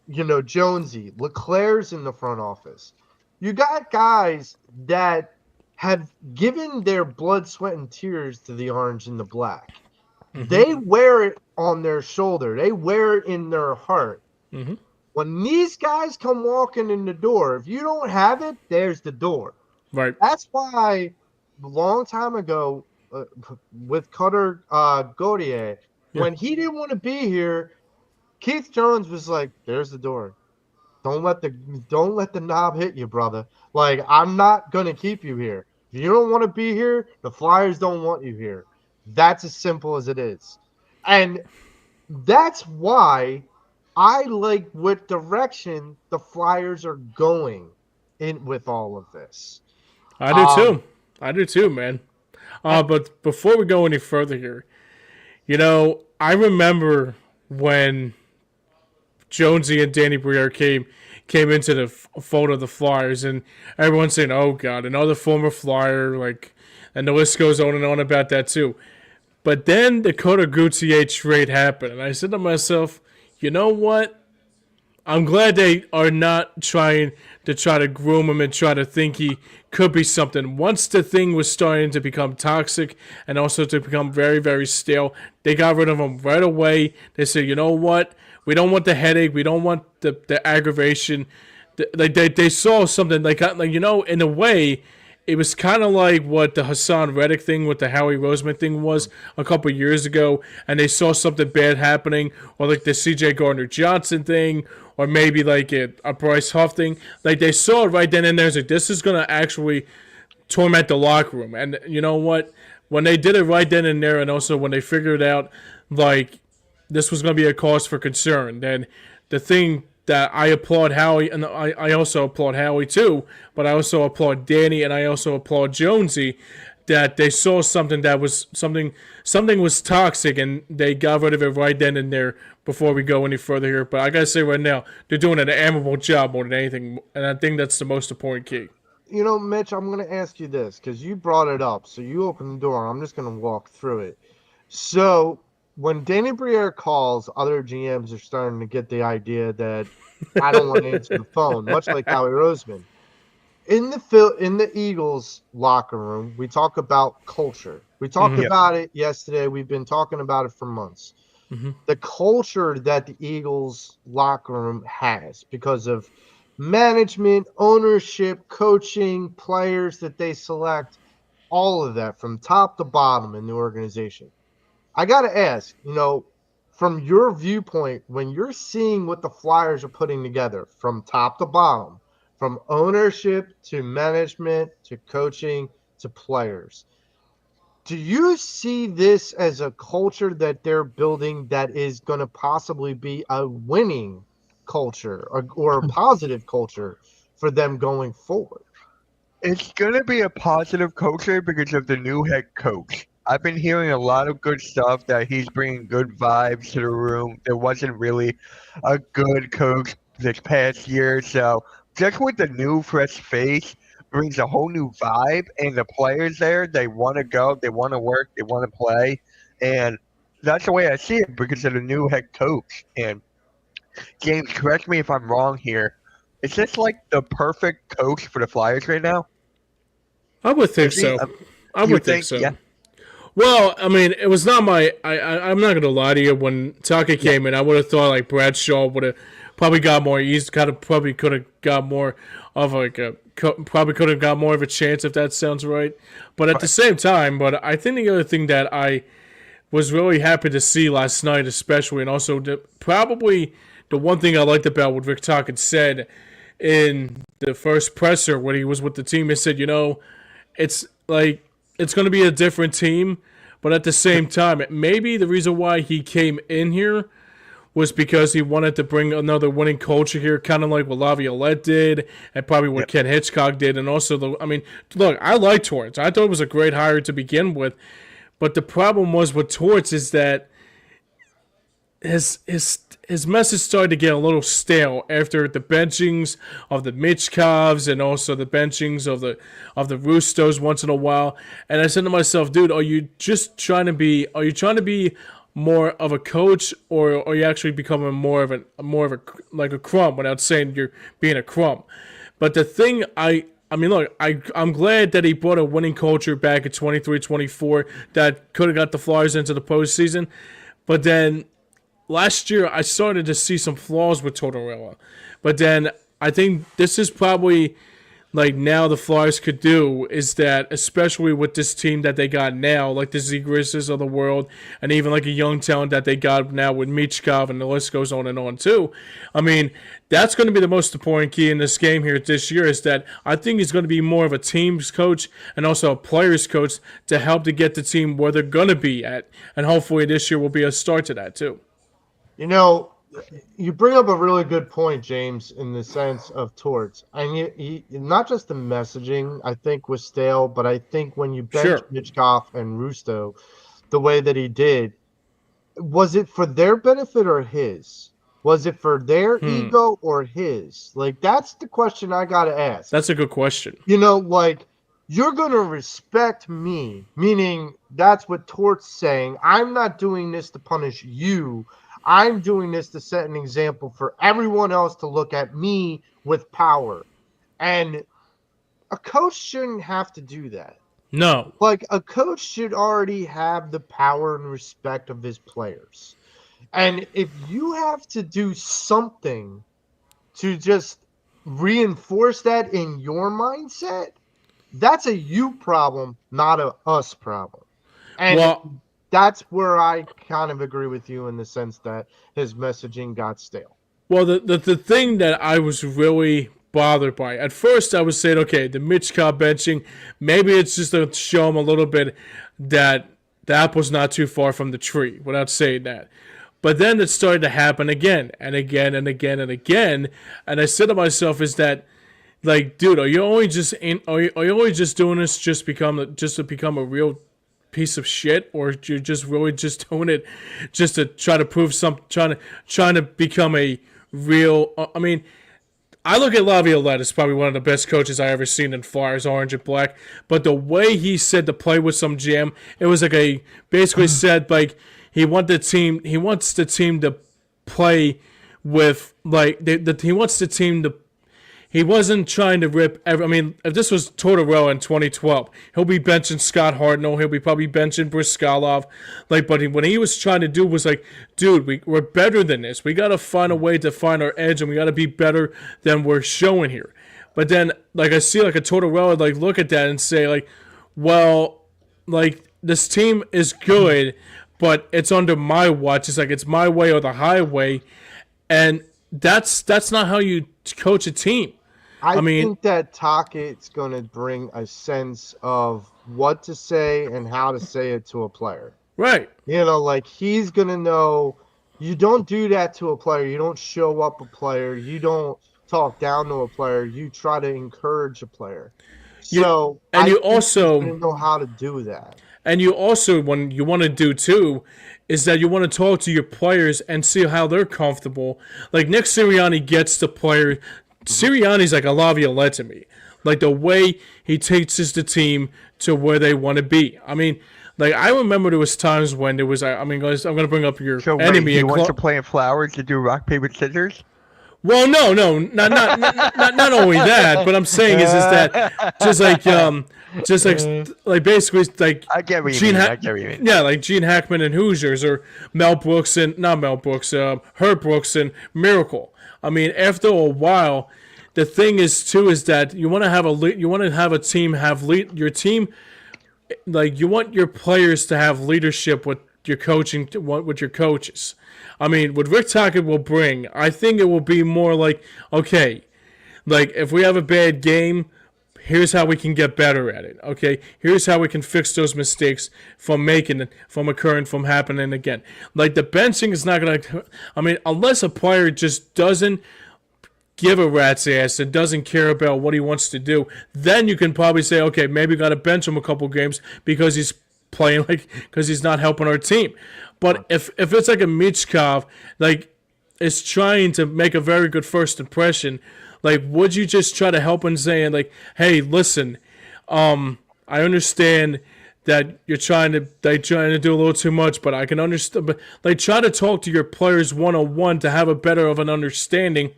Jonesy, LeClair's in the front office. You got guys that have given their blood, sweat, and tears to the orange and the black. Mm-hmm. They wear it on their shoulder. They wear it in their heart. Mm-hmm. When these guys come walking in the door, if you don't have it, there's the door. Right. That's why a long time ago, with Cutter Gauthier, when he didn't want to be here, Keith Jones was like, "There's the door. Don't let the knob hit you, brother. Like, I'm not gonna keep you here. If you don't want to be here, the Flyers don't want you here. That's as simple as it is." And that's why I like what direction the Flyers are going in with all of this. I do too, man. But before we go any further here, I remember when Jonesy and Danny Briere came into the fold of the Flyers, and everyone's saying, "Oh God, another former Flyer, like and the list goes on and on about that too. But then the Kota Gutierrez trade happened, and I said to myself, you know what? I'm glad they are not trying to groom him and try to think he could be something. Once the thing was starting to become toxic and also to become very, very stale, they got rid of him right away. They said, you know what? We don't want the headache. We don't want the aggravation. They saw something like in a way, it was kind of like what the Hassan Reddick thing with the Howie Roseman thing was a couple years ago, and they saw something bad happening, or like the C.J. Gardner-Johnson thing, or maybe like a Bryce Huff thing. Like they saw it right then and there. It's like, this is going to actually torment the locker room. And you know what? When they did it right then and there, and also when they figured out like this was going to be a cause for concern, then the thing that I applaud Howie, and I also applaud Howie too, but I also applaud Danny, and I also applaud Jonesy, that they saw something that was something was toxic, and they got rid of it right then and there before we go any further here. But I gotta say right now, they're doing an admirable job more than anything, and I think that's the most important key. You know, Mitch, I'm going to ask you this because you brought it up. So you opened the door. I'm just going to walk through it. So when Danny Briere calls, other GMs are starting to get the idea that I don't want to answer the phone, much like Howie Roseman. In the Eagles locker room, we talk about culture. We talked about it yesterday. We've been talking about it for months. Mm-hmm. The culture that the Eagles locker room has because of management, ownership, coaching, players that they select, all of that from top to bottom in the organization. I got to ask, from your viewpoint, when you're seeing what the Flyers are putting together from top to bottom, from ownership to management to coaching to players, do you see this as a culture that they're building that is going to possibly be a winning culture or a positive culture for them going forward? It's going to be a positive culture because of the new head coach. I've been hearing a lot of good stuff that he's bringing good vibes to the room. There wasn't really a good coach this past year. So just with the new fresh face brings a whole new vibe. And the players there, they want to go, they want to work, they want to play. And that's the way I see it because of the new head coach. And James, correct me if I'm wrong here. Is this like the perfect coach for the Flyers right now? I would think so. I would think so. Yeah. Well, I mean, it was not my. I'm not gonna lie to you. When Taka came in, I would have thought like Bradshaw would have probably got more. He's probably could have got more of probably could have got more of a chance if that sounds right. But at the same time, I think the other thing that I was really happy to see last night, especially, and also probably the one thing I liked about what Rick Tocchet said in the first presser when he was with the team, he said, it's like it's going to be a different team, but at the same time, maybe the reason why he came in here was because he wanted to bring another winning culture here, kind of like what Laviolette did, and probably what Ken Hitchcock did, and also look, I like Torrance. I thought it was a great hire to begin with, but the problem was with Torrance is that his message started to get a little stale after the benchings of the Mitch Kofs and also the benchings of the Rustos once in a while. And I said to myself, dude, are you trying to be more of a coach, or are you actually becoming more of a like a crumb without saying you're being a crumb? But the thing I'm glad that he brought a winning culture back at 23-24 that could have got the Flyers into the postseason. But then last year, I started to see some flaws with Tortorella. But then I think this is probably like now the Flyers could do is that, especially with this team that they got now, like the Zegrises of the world, and even like a young talent that they got now with Michkov, and the list goes on and on too. I mean, that's going to be the most important key in this game here this year is that I think he's going to be more of a team's coach and also a player's coach to help to get the team where they're going to be at. And hopefully this year will be a start to that too. You bring up a really good point, James, in the sense of Torts. And he not just the messaging, I think, was stale, but I think when you bench Michkov and Rusto the way that he did, was it for their benefit or his? Was it for their ego or his? Like, that's the question I got to ask. That's a good question. you're going to respect me, meaning that's what Tort's saying. I'm not doing this to punish you. I'm doing this to set an example for everyone else to look at me with power. And a coach shouldn't have to do that. No. Like, a coach should already have the power and respect of his players. And if you have to do something to just reinforce that in your mindset, that's a you problem, not a us problem. And Well, that's where I kind of agree with you in the sense that his messaging got stale. well, the thing that I was really bothered by, at first I was saying, okay, the Mitch Cobb benching, maybe it's just to show him a little bit that the apple's not too far from the tree, without saying that. But then it started to happen again and again and again and again. And I said to myself, is that, like, dude, are you only just doing this just to become a real piece of shit, or you're just really just doing it just to try to prove trying to become a real? I mean, I look at Laviolette as probably one of the best coaches I ever seen in Flyers Orange and Black. But the way he said to play with some jam, it was like basically said like he wants the team to play with like he wants the team to. He wasn't trying to rip. I mean, if this was Tortorella in 2012, he'll be benching Scott Hartnell. He'll be probably benching Briskalov. Like, but what he was trying to do was like, dude, we're better than this. We got to find a way to find our edge, and we got to be better than we're showing here. But then, like, I see like a Tortorella like look at that and say like, well, like this team is good, but it's under my watch. It's like it's my way or the highway, and that's not how you coach a team. I think that Tockett's going to bring a sense of what to say and how to say it to a player. Right. You know, like he's going to know you don't do that to a player. You don't show up a player. You don't talk down to a player. You try to encourage a player. So you also know how to do that. And you also, when you want to do too, is that you want to talk to your players and see how they're comfortable. Like Nick Sirianni gets the player. Sirianni's like a Laviolette to me. Like the way he takes the team to where they want to be. I mean, like I remember there was times when there was. I mean, guys, I'm going to bring up your enemy. Wait, he wants to play in Flowers to do rock paper scissors. Well, no, not only that, but I'm saying is that just like basically like I get what you mean. I get what you mean. Yeah, like Gene Hackman and Hoosiers, or Mel Brooks and not Mel Brooks, Herb Brooks and Miracle. I mean, after a while, the thing is too is that you want to have a team your team, like you want your players to have leadership with your coaching with your coaches. I mean, what Rick Tocchet will bring, I think it will be more like, okay, like if we have a bad game, here's how we can get better at it. Okay, here's how we can fix those mistakes from occurring, from happening again. Like the benching is not gonna. I mean, unless a player just doesn't give a rat's ass and doesn't care about what he wants to do, then you can probably say, okay, maybe we got to bench him a couple games because he's because he's not helping our team. But if it's like a Mitch Kofsky, like is trying to make a very good first impression, like would you just try to help him saying like, hey, listen, I understand that you're trying to do a little too much, but I can understand. But like try to talk to your players one-on-one to have a better of an understanding.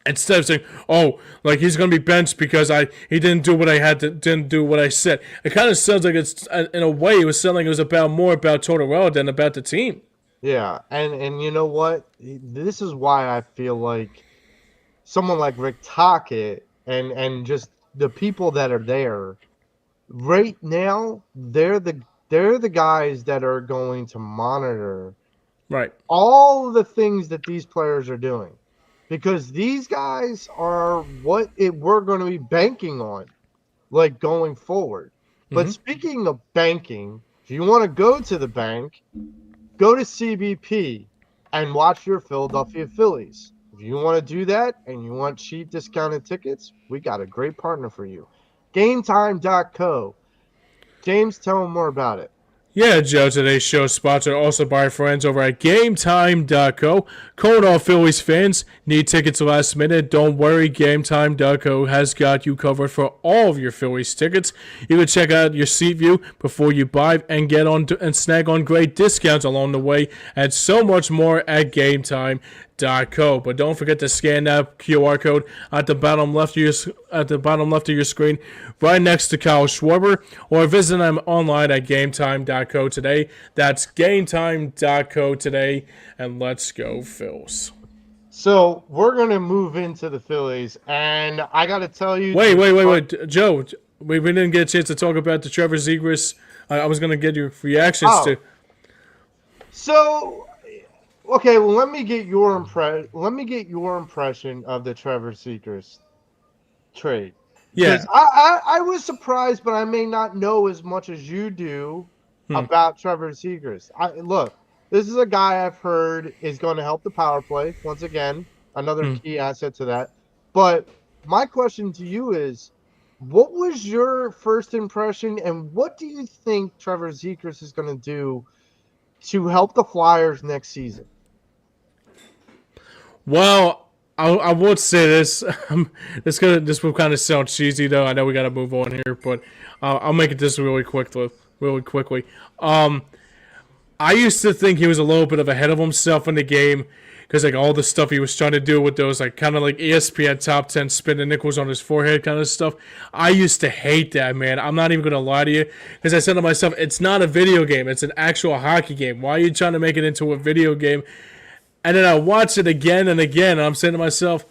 Instead of saying, "Oh, like he's gonna be benched because he didn't do what didn't do what I said." It kind of sounds like it's in a way it was sounding like it was more about Tortorella than about the team. Yeah, and you know what? This is why I feel like someone like Rick Tocchet and just the people that are there right now, they're the guys that are going to monitor all the things that these players are doing. Because these guys are what we're going to be banking on, like going forward. But speaking of banking, if you want to go to the bank, go to CBP and watch your Philadelphia Phillies. If you want to do that and you want cheap discounted tickets, we got a great partner for you. GameTime.co. James, tell them more about it. Yeah, Joe, today's show is sponsored also by our friends over at GameTime.co. Calling all Phillies fans, need tickets last minute? Don't worry, GameTime.co has got you covered for all of your Phillies tickets. You can check out your seat view before you buy and get on and snag on great discounts along the way and so much more at GameTime.co. But don't forget to scan that QR code at the bottom left of your screen, right next to Kyle Schwarber, or visit them online at GameTime.co today. That's GameTime.co today, and let's go, Phils. So we're gonna move into the Phillies, and I gotta tell you. Wait, Joe. We didn't get a chance to talk about the Trevor Zegras. I was gonna get your reactions to. So, okay, well, let me get your impression of the Trevor Zegras trade. Yeah, Because I was surprised, but I may not know as much as you do about Trevor Zegras. Look, this is a guy I've heard is going to help the power play. Once again, another key asset to that. But my question to you is, what was your first impression, and what do you think Trevor Zegras is going to do to help the Flyers next season? Well, I would say this. This will kind of sound cheesy, though. I know we got to move on here, but I'll make it this really quickly. I used to think he was a little bit of ahead of himself in the game because like all the stuff he was trying to do with those like kind of like ESPN top 10 spinning nickels on his forehead kind of stuff. I used to hate that, man. I'm not even gonna lie to you because I said to myself, it's not a video game. It's an actual hockey game. Why are you trying to make it into a video game? And then I watch it again and again, and I'm saying to myself,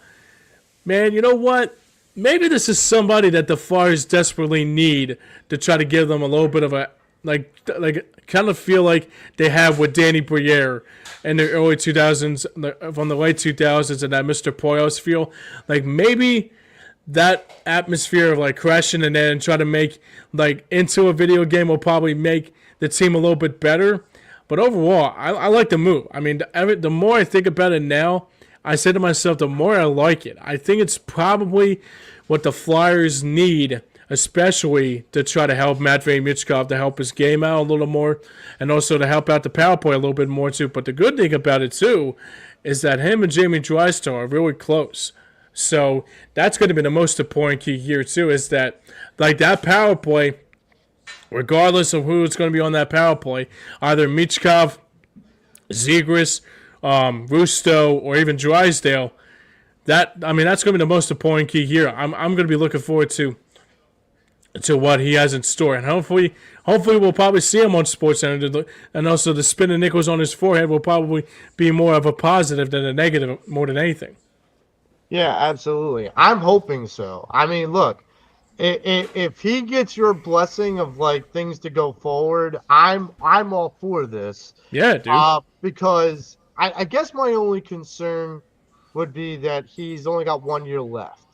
man, you know what? Maybe this is somebody that the Flyers desperately need to try to give them a little bit of a like kind of feel like they have with Danny Briere in the early 2000s, from the late 2000s, and that Mr. Poyos feel. Like maybe that atmosphere of like crashing and then try to make like into a video game will probably make the team a little bit better. But overall, I like the move. I mean, the more I think about it now, I say to myself, the more I like it. I think it's probably what the Flyers need, especially to try to help Matvei Michkov to help his game out a little more, and also to help out the power play a little bit more too. But the good thing about it too is that him and Jamie Drysdale are really close. So that's going to be the most important key here too, is that like that power play, regardless of who's going to be on that power play, either Michkov, Zegras, Rusto, or even Drysdale, that's going to be the most important key here. I'm going to be looking forward to what he has in store, and hopefully we'll probably see him on SportsCenter, and also the spinning nickels on his forehead will probably be more of a positive than a negative, more than anything. Yeah, absolutely. I'm hoping so. I mean, look, if he gets your blessing of like things to go forward, I'm all for this. Yeah, dude. Because I guess my only concern would be that he's only got 1 year left.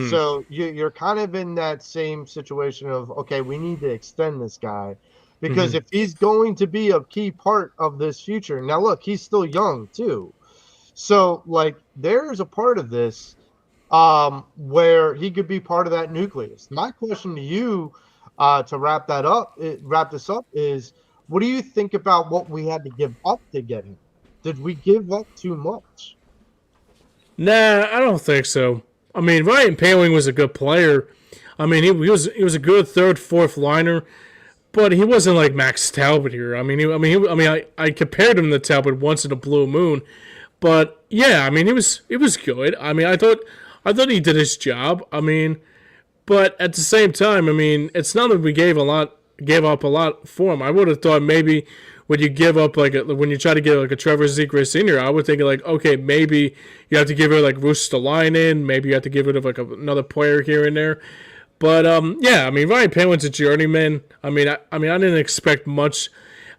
So you're kind of in that same situation of, okay, we need to extend this guy because if he's going to be a key part of this future. Now, look, he's still young too. So like there's a part of this where he could be part of that nucleus. My question to you to wrap this up is, what do you think about what we had to give up to get him? Did we give up too much? Nah, I don't think so. I mean, Ryan Poehling was a good player. I mean, he was a good third, fourth liner, but he wasn't like Max Talbot here. I compared him to Talbot once in a blue moon, but yeah, I mean, he was good. I mean, I thought he did his job. I mean, but at the same time, I mean, it's not that we gave up a lot for him. I would have thought maybe when you give up when you try to get like a Trevor Zegras Sr., I would think like, okay, maybe you have to give her like Rustalainen, maybe you have to give rid of like another player here and there. But yeah, I mean, Ryan Poehling's a journeyman. I didn't expect much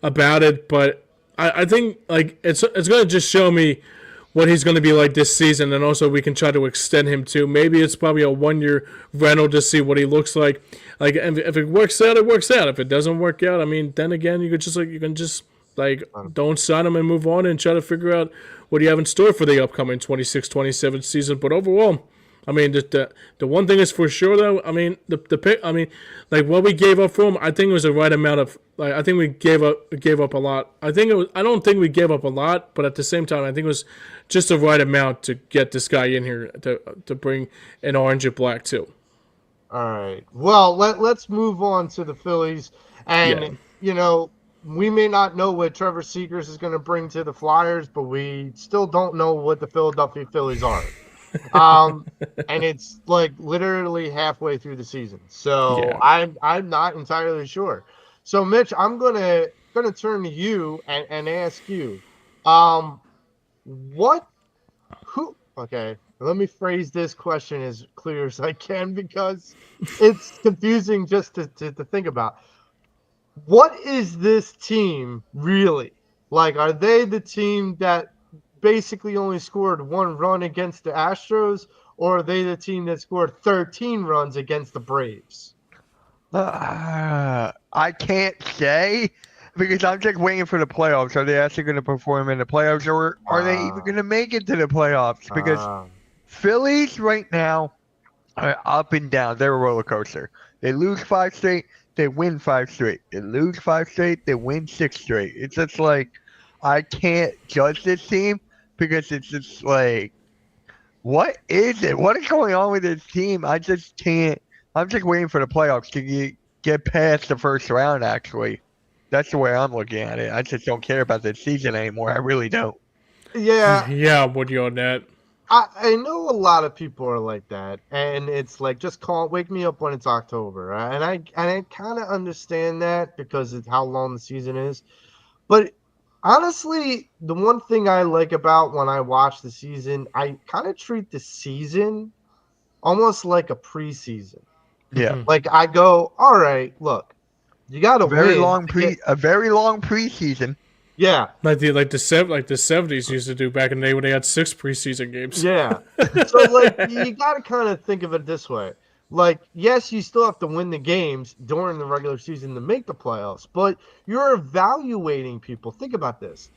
about it, but I think like it's gonna just show me what he's going to be like this season, and also we can try to extend him too. Maybe it's probably a 1 year rental to see what he looks like. Like, if it works out, it works out. If it doesn't work out, I mean, then again, you can just don't sign him and move on and try to figure out what you have in store for the upcoming 26-27 season. But overall, I mean, the one thing is for sure though. I mean, the pick. I mean, like what we gave up for him. I think it was the right amount of. Like I think we gave up a lot. I think it was. I don't think we gave up a lot, but at the same time, I think it was just the right amount to get this guy in here to bring an orange and black too. All right. Well, let's move on to the Phillies. Yeah. And, we may not know what Trevor Seegers is going to bring to the Flyers, but we still don't know what the Philadelphia Phillies are. And it's like literally halfway through the season. So Yeah. I'm not entirely sure. So Mitch, I'm gonna turn to you and ask you, what who okay, let me phrase this question as clear as I can because it's confusing just to think about. What is this team really? Like, are they the team that basically only scored 1 run against the Astros, or are they the team that scored 13 runs against the Braves? I can't say because I'm just waiting for the playoffs. Are they actually going to perform in the playoffs, or are they even going to make it to the playoffs? Because Phillies right now are up and down. They're a roller coaster. They lose 5 straight, they win 5 straight. They lose 5 straight, they win 6 straight. It's just like I can't judge this team because it's just like, what is it? What is going on with this team? I just can't. I'm just waiting for the playoffs to get past the first round, actually. That's the way I'm looking at it. I just don't care about this season anymore. I really don't. Yeah, Yeah. I'm with you on that. I know a lot of people are like that, and it's like just wake me up when it's October, and I kind of understand that because of how long the season is. But honestly, the one thing I like about when I watch the season, I kind of treat the season almost like a preseason. Yeah. Like I go, all right, look, you got to Very win long to get, a very long preseason. yeah, Like the 70s used to do back in the day when they had 6 preseason games. yeah. So like you got to kind of think of it this way. Like, yes, you still have to win the games during the regular season to make the playoffs, but you're evaluating people. Think about this.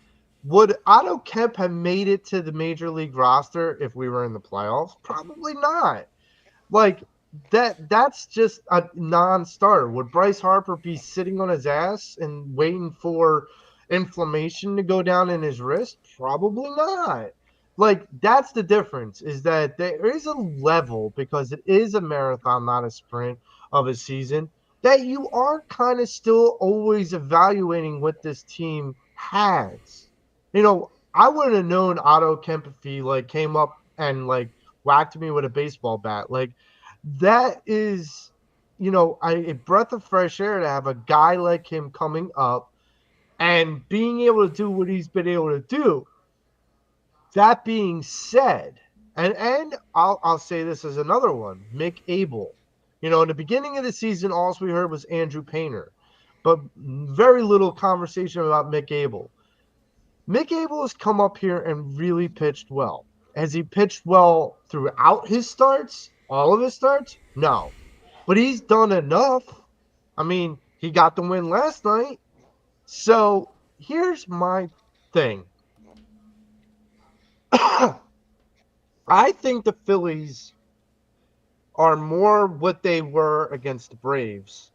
Would Otto Kemp have made it to the major league roster if we were in the playoffs? Probably not. Like that's just a non-starter. Would Bryce Harper be sitting on his ass and waiting for inflammation to go down in his wrist? Probably not. Like that's the difference is that there is a level because it is a marathon, not a sprint of a season, that you are kind of still always evaluating what this team has. I wouldn't have known Otto Kemp if he like came up and like whacked me with a baseball bat. Like that is, a breath of fresh air to have a guy like him coming up and being able to do what he's been able to do. That being said, and I'll say this as another one, Mick Abel. In the beginning of the season, all we heard was Andrew Painter, but very little conversation about Mick Abel. Mick Abel has come up here and really pitched well. Has he pitched well throughout his starts? All of his starts? No. But he's done enough. I mean, he got the win last night. So here's my thing. I think the Phillies are more what they were against the Braves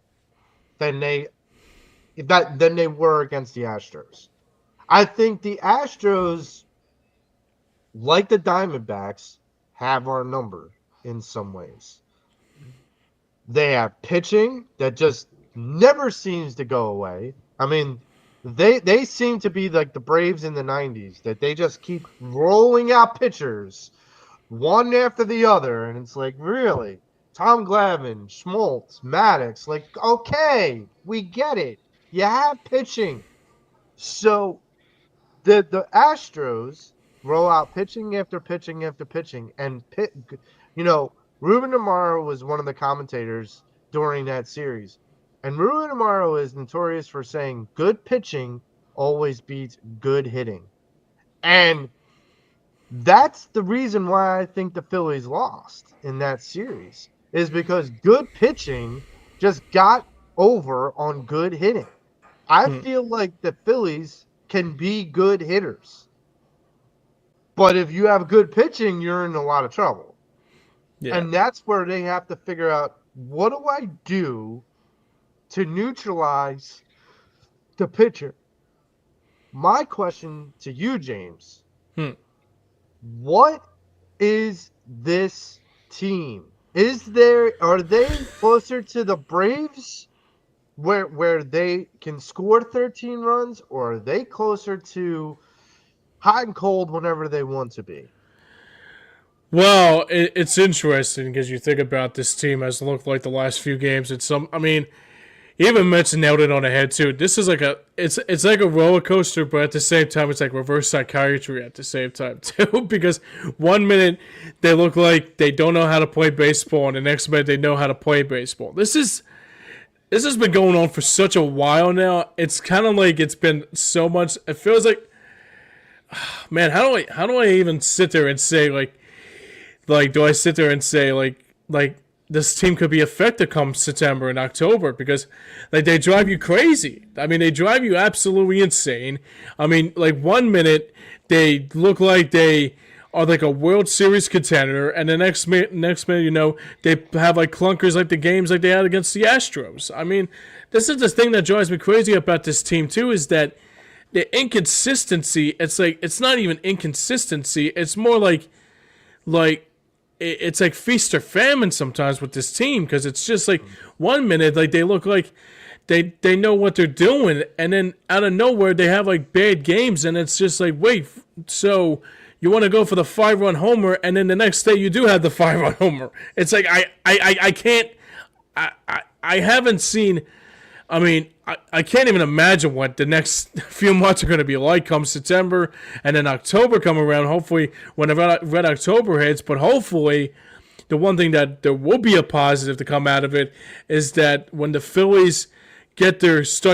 than they were against the Astros. I think the Astros, like the Diamondbacks, have our number in some ways. They have pitching that just never seems to go away. I mean, they seem to be like the Braves in the 90s, that they just keep rolling out pitchers one after the other. And it's like, really? Tom Glavine, Schmaltz, Maddox, like, okay, we get it. You have pitching. So the Astros roll out pitching after pitching after pitching, and Ruben Amaro was one of the commentators during that series, and Ruben Amaro is notorious for saying good pitching always beats good hitting, and that's the reason why I think the Phillies lost in that series is because good pitching just got over on good hitting. I feel like the Phillies can be good hitters. But if you have good pitching, you're in a lot of trouble. Yeah. And that's where they have to figure out, what do I do to neutralize the pitcher? My question to you, James, Hmm. what is this team? Are they closer to the Braves where they can score 13 runs, or are they closer to hot and cold whenever they want to be? Well, it's interesting because you think about this team has looked like the last few games. I mean, even Mitch nailed it on the head too. This is it's like a roller coaster, but at the same time, it's like reverse psychiatry at the same time too. Because 1 minute they look like they don't know how to play baseball, and the next minute they know how to play baseball. This has been going on for such a while now. It's kind of like it's been so much. It feels like, man, how do I even sit there and say do I sit there and say like this team could be affected come September and October, because like they drive you crazy. I mean, they drive you absolutely insane. I mean, like 1 minute they look like they are like a World Series contender, and the next minute, they have like clunkers like the games like they had against the Astros. I mean, this is the thing that drives me crazy about this team too, is that the inconsistency. It's like it's not even inconsistency. It's more like it's like feast or famine sometimes with this team, because it's just like 1 minute like they look like they know what they're doing, and then out of nowhere they have like bad games, and it's just like, wait, so you want to go for the 5-run homer, and then the next day you do have the 5-run homer. It's like I can't I haven't seen. I mean, I can't even imagine what the next few months are going to be like come September and then October come around, hopefully, when the Red October hits. But hopefully, the one thing that there will be a positive to come out of it is that when the Phillies start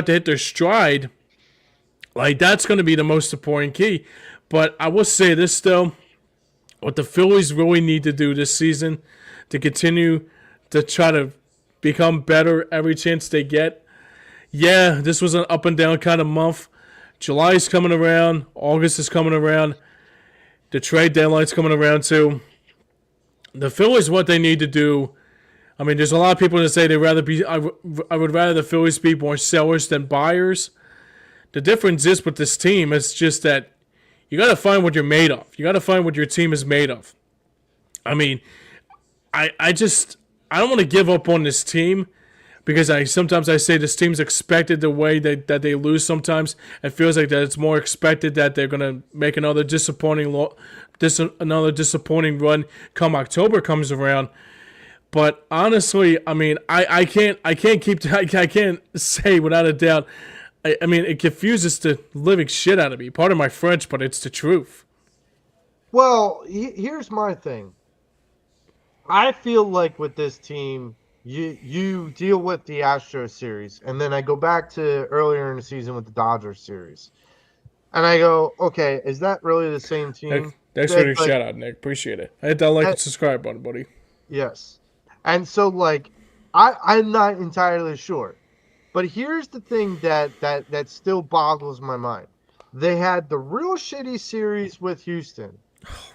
to hit their stride, like that's going to be the most important key. But I will say this, though. What the Phillies really need to do this season to continue to try to become better every chance they get. Yeah, this was an up and down kind of month. July is coming around. August is coming around. The trade deadline's coming around too. The Phillies, what they need to do. I mean, there's a lot of people that say they rather be. I would rather the Phillies be more sellers than buyers. The difference is with this team, it's just that you got to find what you're made of. You got to find what your team is made of. I mean, I don't want to give up on this team, because sometimes I say this team's expected the way that they lose sometimes. It feels like that it's more expected that they're going to make another disappointing run come October comes around. But honestly, I mean, I can't say without a doubt. I mean, it confuses the living shit out of me. Pardon my French, but it's the truth. Well, here's my thing. I feel like with this team, you deal with the Astros series, and then I go back to earlier in the season with the Dodgers series, and I go, okay, is that really the same team? Thanks for the shout out, Nick. Appreciate it. I hit that like and subscribe button, buddy. Yes. And so, like, I'm not entirely sure. But here's the thing that still boggles my mind. They had the real shitty series with Houston,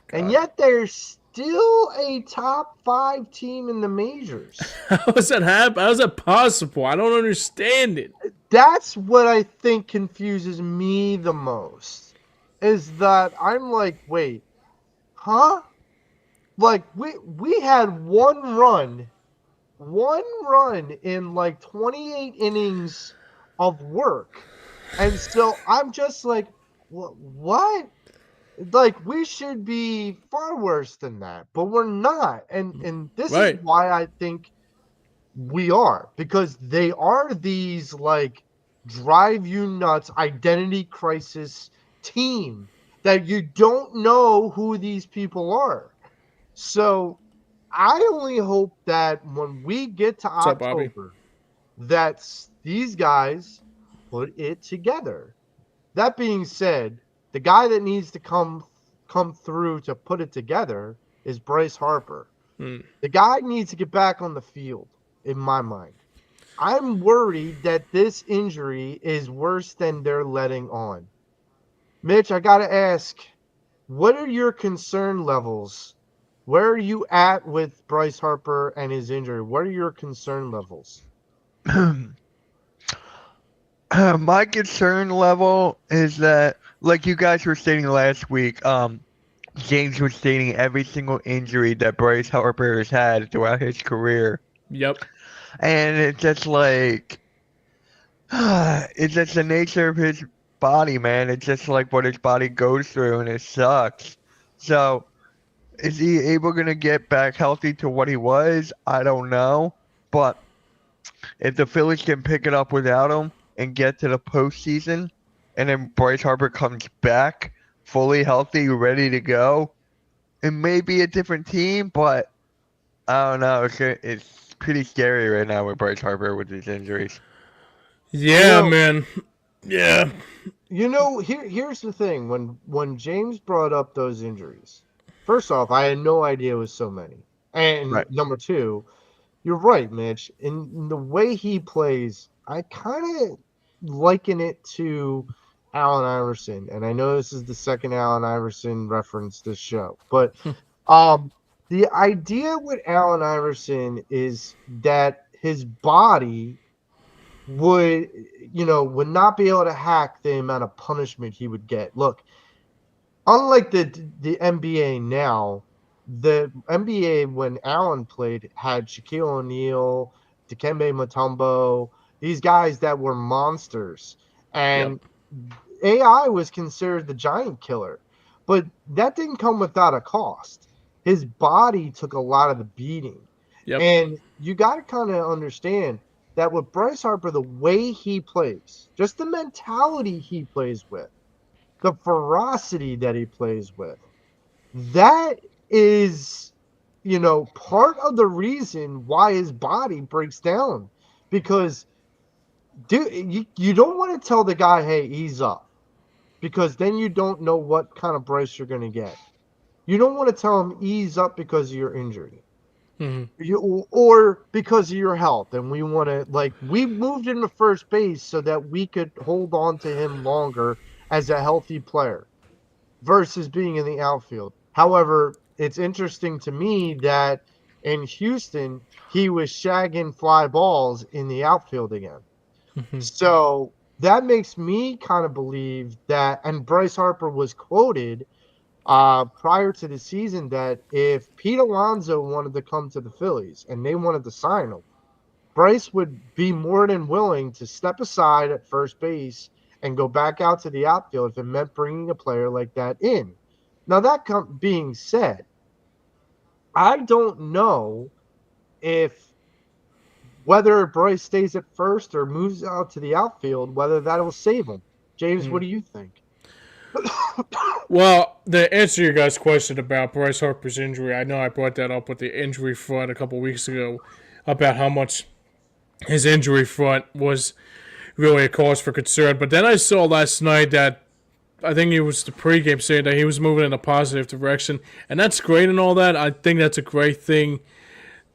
and yet they're still a top 5 team in the majors. How does that happen? How is that possible? I don't understand it. That's what I think confuses me the most, is that I'm like, wait, huh? Like, we had one run in like 28 innings of work. And so I'm just like, what? Like, we should be far worse than that, but we're not. And this is why I think we are, because they are these like drive you nuts identity crisis team that you don't know who these people are. So I only hope that when we get to October, that these guys put it together. That being said, the guy that needs to come through to put it together is Bryce Harper. The guy needs to get back on the field, in my mind. I'm worried that this injury is worse than they're letting on. Mitch, I got to ask, what are your concern levels Where are you at with Bryce Harper and his injury? What are your concern levels? My concern level is that, like you guys were stating last week, James was stating every single injury that Bryce Harper has had throughout his career. Yep. And it's just like, it's just the nature of his body, man. It's just like what his body goes through, and it sucks. So, is he able to get back healthy to what he was? I don't know. But if the Phillies can pick it up without him and get to the postseason, and then Bryce Harper comes back fully healthy, ready to go, it may be a different team, but I don't know. It's pretty scary right now with Bryce Harper with these injuries. Yeah, man. Yeah. Here's the thing. When James brought up those injuries, first off, I had no idea it was so many. And Right. number two, you're right, Mitch. In the way he plays, I kind of liken it to Allen Iverson. And I know this is the second Allen Iverson reference this show, but the idea with Allen Iverson is that his body would not be able to hack the amount of punishment he would get. Look, unlike the NBA now, the NBA when Allen played had Shaquille O'Neal, Dikembe Mutombo, these guys that were monsters, and AI was considered the giant killer, but that didn't come without a cost. His body took a lot of the beating, and you got to kind of understand that with Bryce Harper, the way he plays, just the mentality he plays with, the ferocity that he plays with, that is, part of the reason why his body breaks down. Because, dude, you don't want to tell the guy, hey, ease up, because then you don't know what kind of Bryce you're going to get. You don't want to tell him ease up because of your injury. Or because of your health, and we want to we moved him to first base so that we could hold on to him longer as a healthy player versus being in the outfield. However, it's interesting to me that in Houston he was shagging fly balls in the outfield again. So that makes me kind of believe that, and Bryce Harper was quoted prior to the season that if Pete Alonso wanted to come to the Phillies and they wanted to sign him, Bryce would be more than willing to step aside at first base and go back out to the outfield if it meant bringing a player like that in. Now, that being said, I don't know if whether Bryce stays at first or moves out to the outfield, whether that will save him. James, what do you think? Well, to answer your guys' question about Bryce Harper's injury, I know I brought that up with the injury front a couple weeks ago about how much his injury front was really a cause for concern. But then I saw last night that I think it was the pregame saying that he was moving in a positive direction, and that's great and all that. I think that's a great thing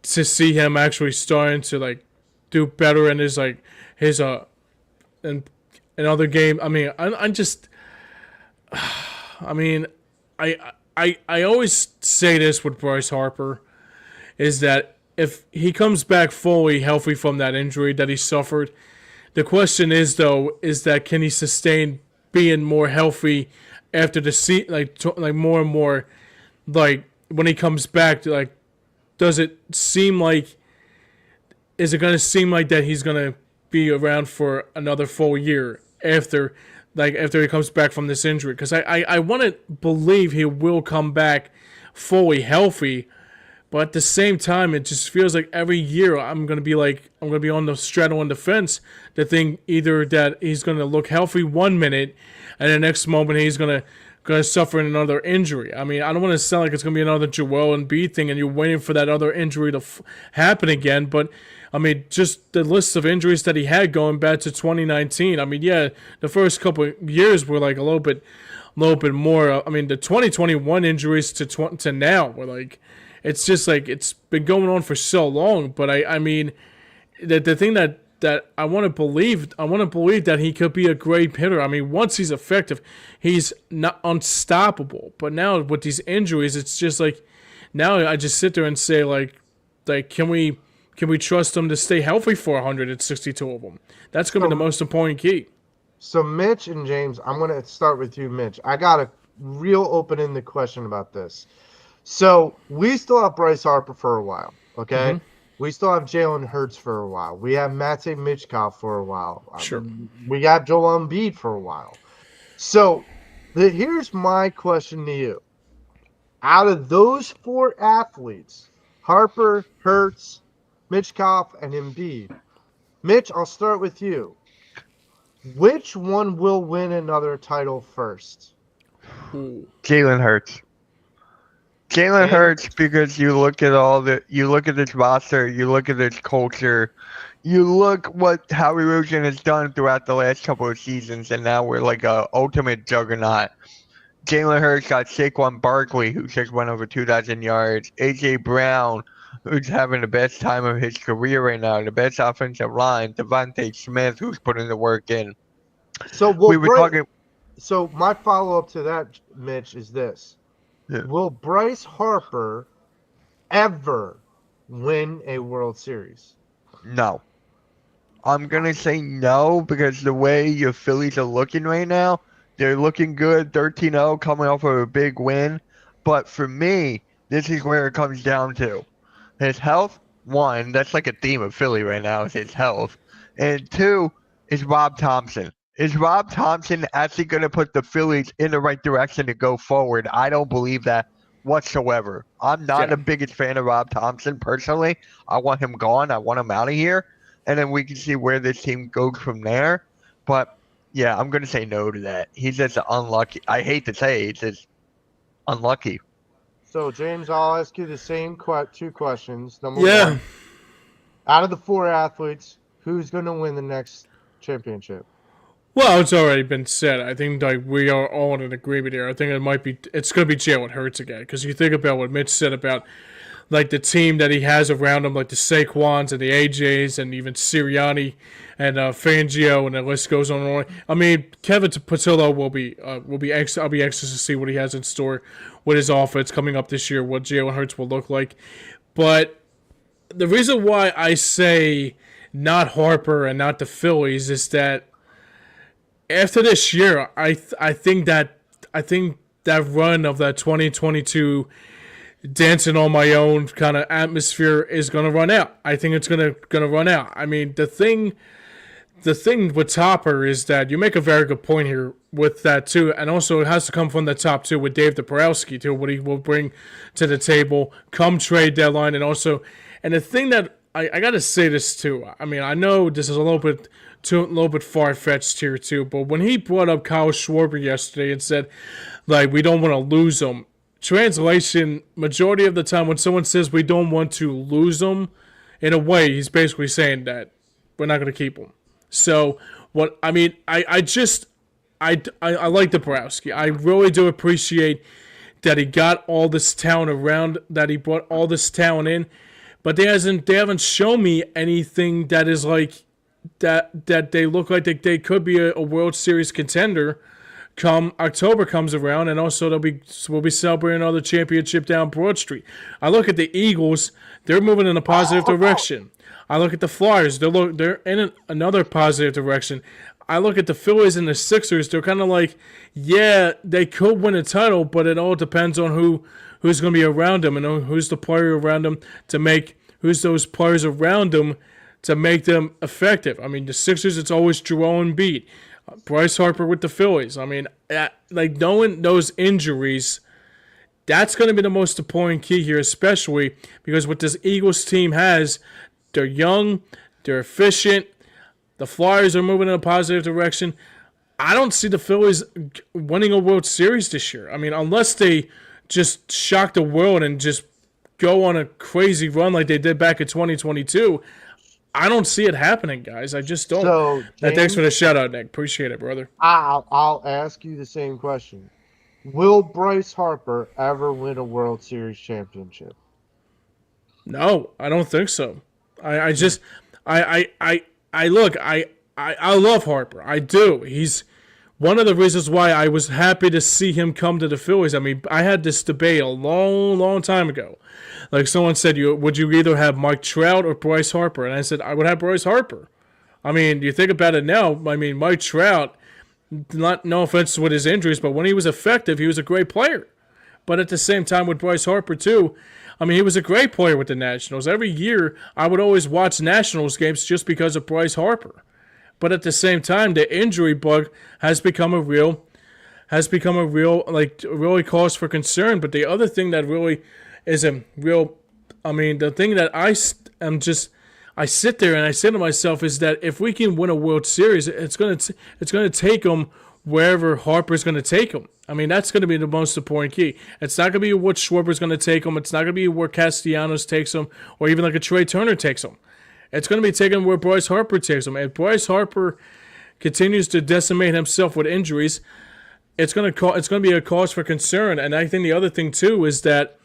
to see him actually starting to do better in his in other game. I mean, I always say this with Bryce Harper, is that if he comes back fully healthy from that injury that he suffered, the question is that can he sustain being more healthy after the more and more, when he comes back, is it going to seem like that he's going to be around for another full year after he comes back from this injury? Because I want to believe he will come back fully healthy, but at the same time, it just feels like every year I'm gonna be on the straddle on the fence to think either that he's gonna look healthy one minute, and the next moment he's gonna suffer another injury. I mean, I don't want to sound like it's gonna be another Joel Embiid thing, and you're waiting for that other injury to happen again, but. I mean, just the list of injuries that he had going back to 2019. I mean, yeah, the first couple of years were a little bit more. I mean, the 2021 injuries to now were it's just it's been going on for so long. But I mean, the thing that I want to believe that he could be a great hitter. I mean, once he's effective, he's not unstoppable. But now with these injuries, it's just Now I just sit there and say like can we trust them to stay healthy for 162 of them? That's going to be the most important key. So Mitch and James, I'm going to start with you, Mitch. I got a real open-ended question about this. So we still have Bryce Harper for a while, okay? Mhm. We still have Jalen Hurts for a while. We have Matej Mitchkov for a while. Sure. We got Joel Embiid for a while. So here's my question to you. Out of those 4 athletes, Harper, Hurts, Mitchkov, and Embiid, Mitch, I'll start with you. Which one will win another title first? Jalen Hurts. Jalen Hurts, because you look at this roster, you look at this culture, you look what Howie Roseman has done throughout the last couple of seasons, and now we're like a ultimate juggernaut. Jalen Hurts got Saquon Barkley, who just went over 2,000 yards. A.J. Brown, who's having the best time of his career right now. The best offensive line. Devontae Smith, who's putting the work in. So we were talking. So my follow-up to that, Mitch, is this. Yeah. Will Bryce Harper ever win a World Series? No. I'm going to say no because the way your Phillies are looking right now, they're looking good, 13-0, coming off of a big win. But for me, this is where it comes down to. His health, 1, that's like a theme of Philly right now, is his health. And 2, is Rob Thompson. Is Rob Thompson actually going to put the Phillies in the right direction to go forward? I don't believe that whatsoever. I'm not the biggest fan of Rob Thompson personally. I want him gone. I want him out of here. And then we can see where this team goes from there. But, yeah, I'm going to say no to that. He's just unlucky. I hate to say he's just unlucky. So, James, I'll ask you the same 2 questions. Number 1, out of the 4 athletes, who's going to win the next championship? Well, it's already been said. I think like we are all in agreement here. I think it's going to be Jalen Hurts again because you think about what Mitch said about like the team that he has around him, like the Saquons and the AJs and even Sirianni and Fangio, and the list goes on and on. I mean, Kevin Patillo will be I'll be anxious to see what he has in store with his offense coming up this year, what Jalen Hurts will look like. But the reason why I say not Harper and not the Phillies is that after this year, I think that run of that 2022 dancing on my own kind of atmosphere is going to run out. I think it's going to run out. I mean, the thing with Topper is that you make a very good point here with that too, and also it has to come from the top too with Dave Dombrowski too, what he will bring to the table come trade deadline, and the thing that I got to say this too. I mean, I know this is a little bit far-fetched here too, but when he brought up Kyle Schwarber yesterday and said, like, we don't want to lose him, translation, majority of the time when someone says we don't want to lose him, in a way, he's basically saying that we're not going to keep him. So, what I mean, I like Dombrowski. I really do appreciate that he got all this talent around, that he brought all this talent in, but they haven't shown me anything that is like, that they look like they could be a World Series contender come October comes around, and also we'll be celebrating another championship down Broad Street. I look at the Eagles; they're moving in a positive direction. I look at the Flyers; they're in another positive direction. I look at the Phillies and the Sixers; they're kind of like, yeah, they could win a title, but it all depends on who's going to be around them and who's the player around them who's those players around them to make them effective. I mean, the Sixers, it's always Joel Embiid. Bryce Harper with the Phillies. I mean, like knowing those injuries, that's going to be the most important key here, especially because what this Eagles team has, they're young, they're efficient, the Flyers are moving in a positive direction. I don't see the Phillies winning a World Series this year. I mean, unless they just shock the world and just go on a crazy run like they did back in 2022, I don't see it happening, guys. I just don't. So, James, thanks for the shout out, Nick. Appreciate it, brother. I'll ask you the same question. Will Bryce Harper ever win a World Series championship? No, I don't think so. I love Harper. I do. He's one of the reasons why I was happy to see him come to the Phillies. I mean, I had this debate a long, long time ago. Like someone said, would you either have Mike Trout or Bryce Harper? And I said I would have Bryce Harper. I mean, you think about it now. I mean, Mike Trout, no offense with his injuries, but when he was effective, he was a great player. But at the same time with Bryce Harper too, I mean, he was a great player with the Nationals. Every year, I would always watch Nationals games just because of Bryce Harper. But at the same time, the injury bug has become a real really cause for concern. But the other thing that really is a real, I mean, the thing that I sit there and I say to myself is that if we can win a World Series, it's gonna take them wherever Harper's gonna take them. I mean, that's going to be the most important key. It's not going to be what Schwarber's going to take them. It's not going to be where Castellanos takes them, or even like a Trey Turner takes them. It's going to be taken where Bryce Harper takes them. If Bryce Harper continues to decimate himself with injuries, it's going to be a cause for concern. And I think the other thing too is that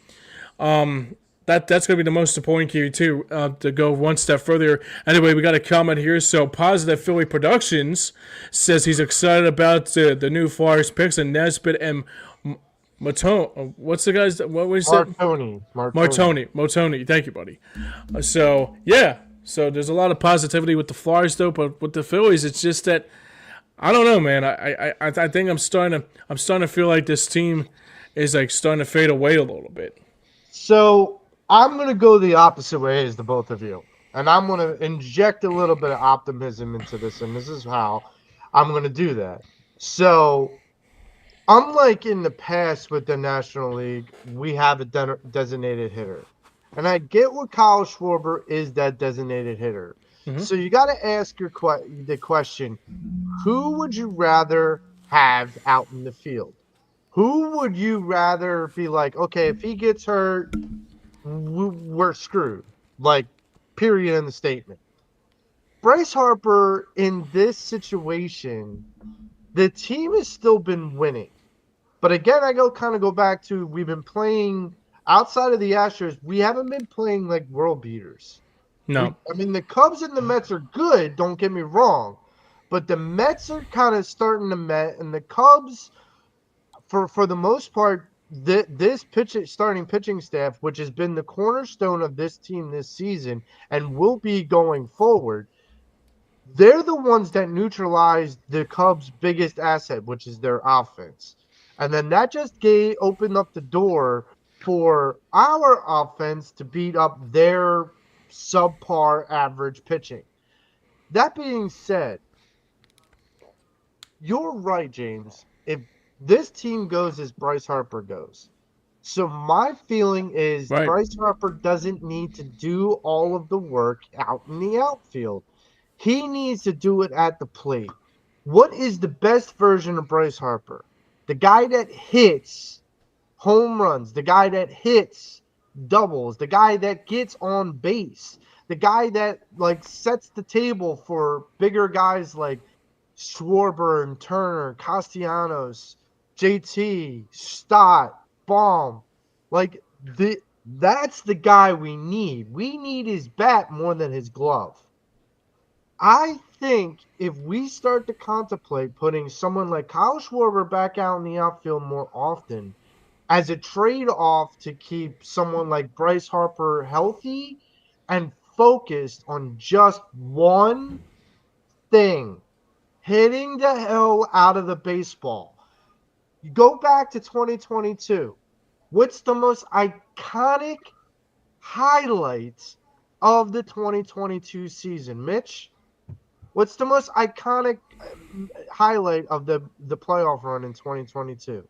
that's going to be the most important key too, to go one step further. Anyway, we got a comment here. So Positive Philly Productions says he's excited about the new Flyers picks and Nesbitt and Matone. What's the guy's? What was it? Martoni. Thank you, buddy. So yeah. So there's a lot of positivity with the Flyers though, but with the Phillies, it's just that I don't know, man. I think I'm starting to feel like this team is like starting to fade away a little bit. So I'm going to go the opposite way as the both of you. And I'm going to inject a little bit of optimism into this. And this is how I'm going to do that. So, unlike in the past with the National League, we have a designated hitter. And I get what Kyle Schwarber is, that designated hitter. Mm-hmm. So you got to ask the question, who would you rather have out in the field? Who would you rather be like, okay, if he gets hurt, we're screwed, like, period in the statement. Bryce Harper, in this situation, the team has still been winning. But again, I go back to, we've been playing outside of the Astros. We haven't been playing like world beaters. No. I mean, the Cubs and the Mets are good, don't get me wrong. But the Mets are kind of starting to met, and the Cubs, for the most part, this starting pitching staff, which has been the cornerstone of this team this season and will be going forward, they're the ones that neutralized the Cubs' biggest asset, which is their offense. And then that just opened up the door for our offense to beat up their subpar average pitching. That being said, you're right, James. If this team goes as Bryce Harper goes. So my feeling is right. Bryce Harper doesn't need to do all of the work out in the outfield. He needs to do it at the plate. What is the best version of Bryce Harper? The guy that hits home runs, the guy that hits doubles, the guy that gets on base, the guy that like sets the table for bigger guys like Schwarber and Turner, Castellanos, JT, Stott, Baum. Like, that's the guy we need. We need his bat more than his glove. I think if we start to contemplate putting someone like Kyle Schwarber back out in the outfield more often as a trade-off to keep someone like Bryce Harper healthy and focused on just one thing, hitting the hell out of the baseball. You go back to 2022. What's the most iconic highlights of the 2022 season, Mitch? What's the most iconic highlight of the playoff run in 2022?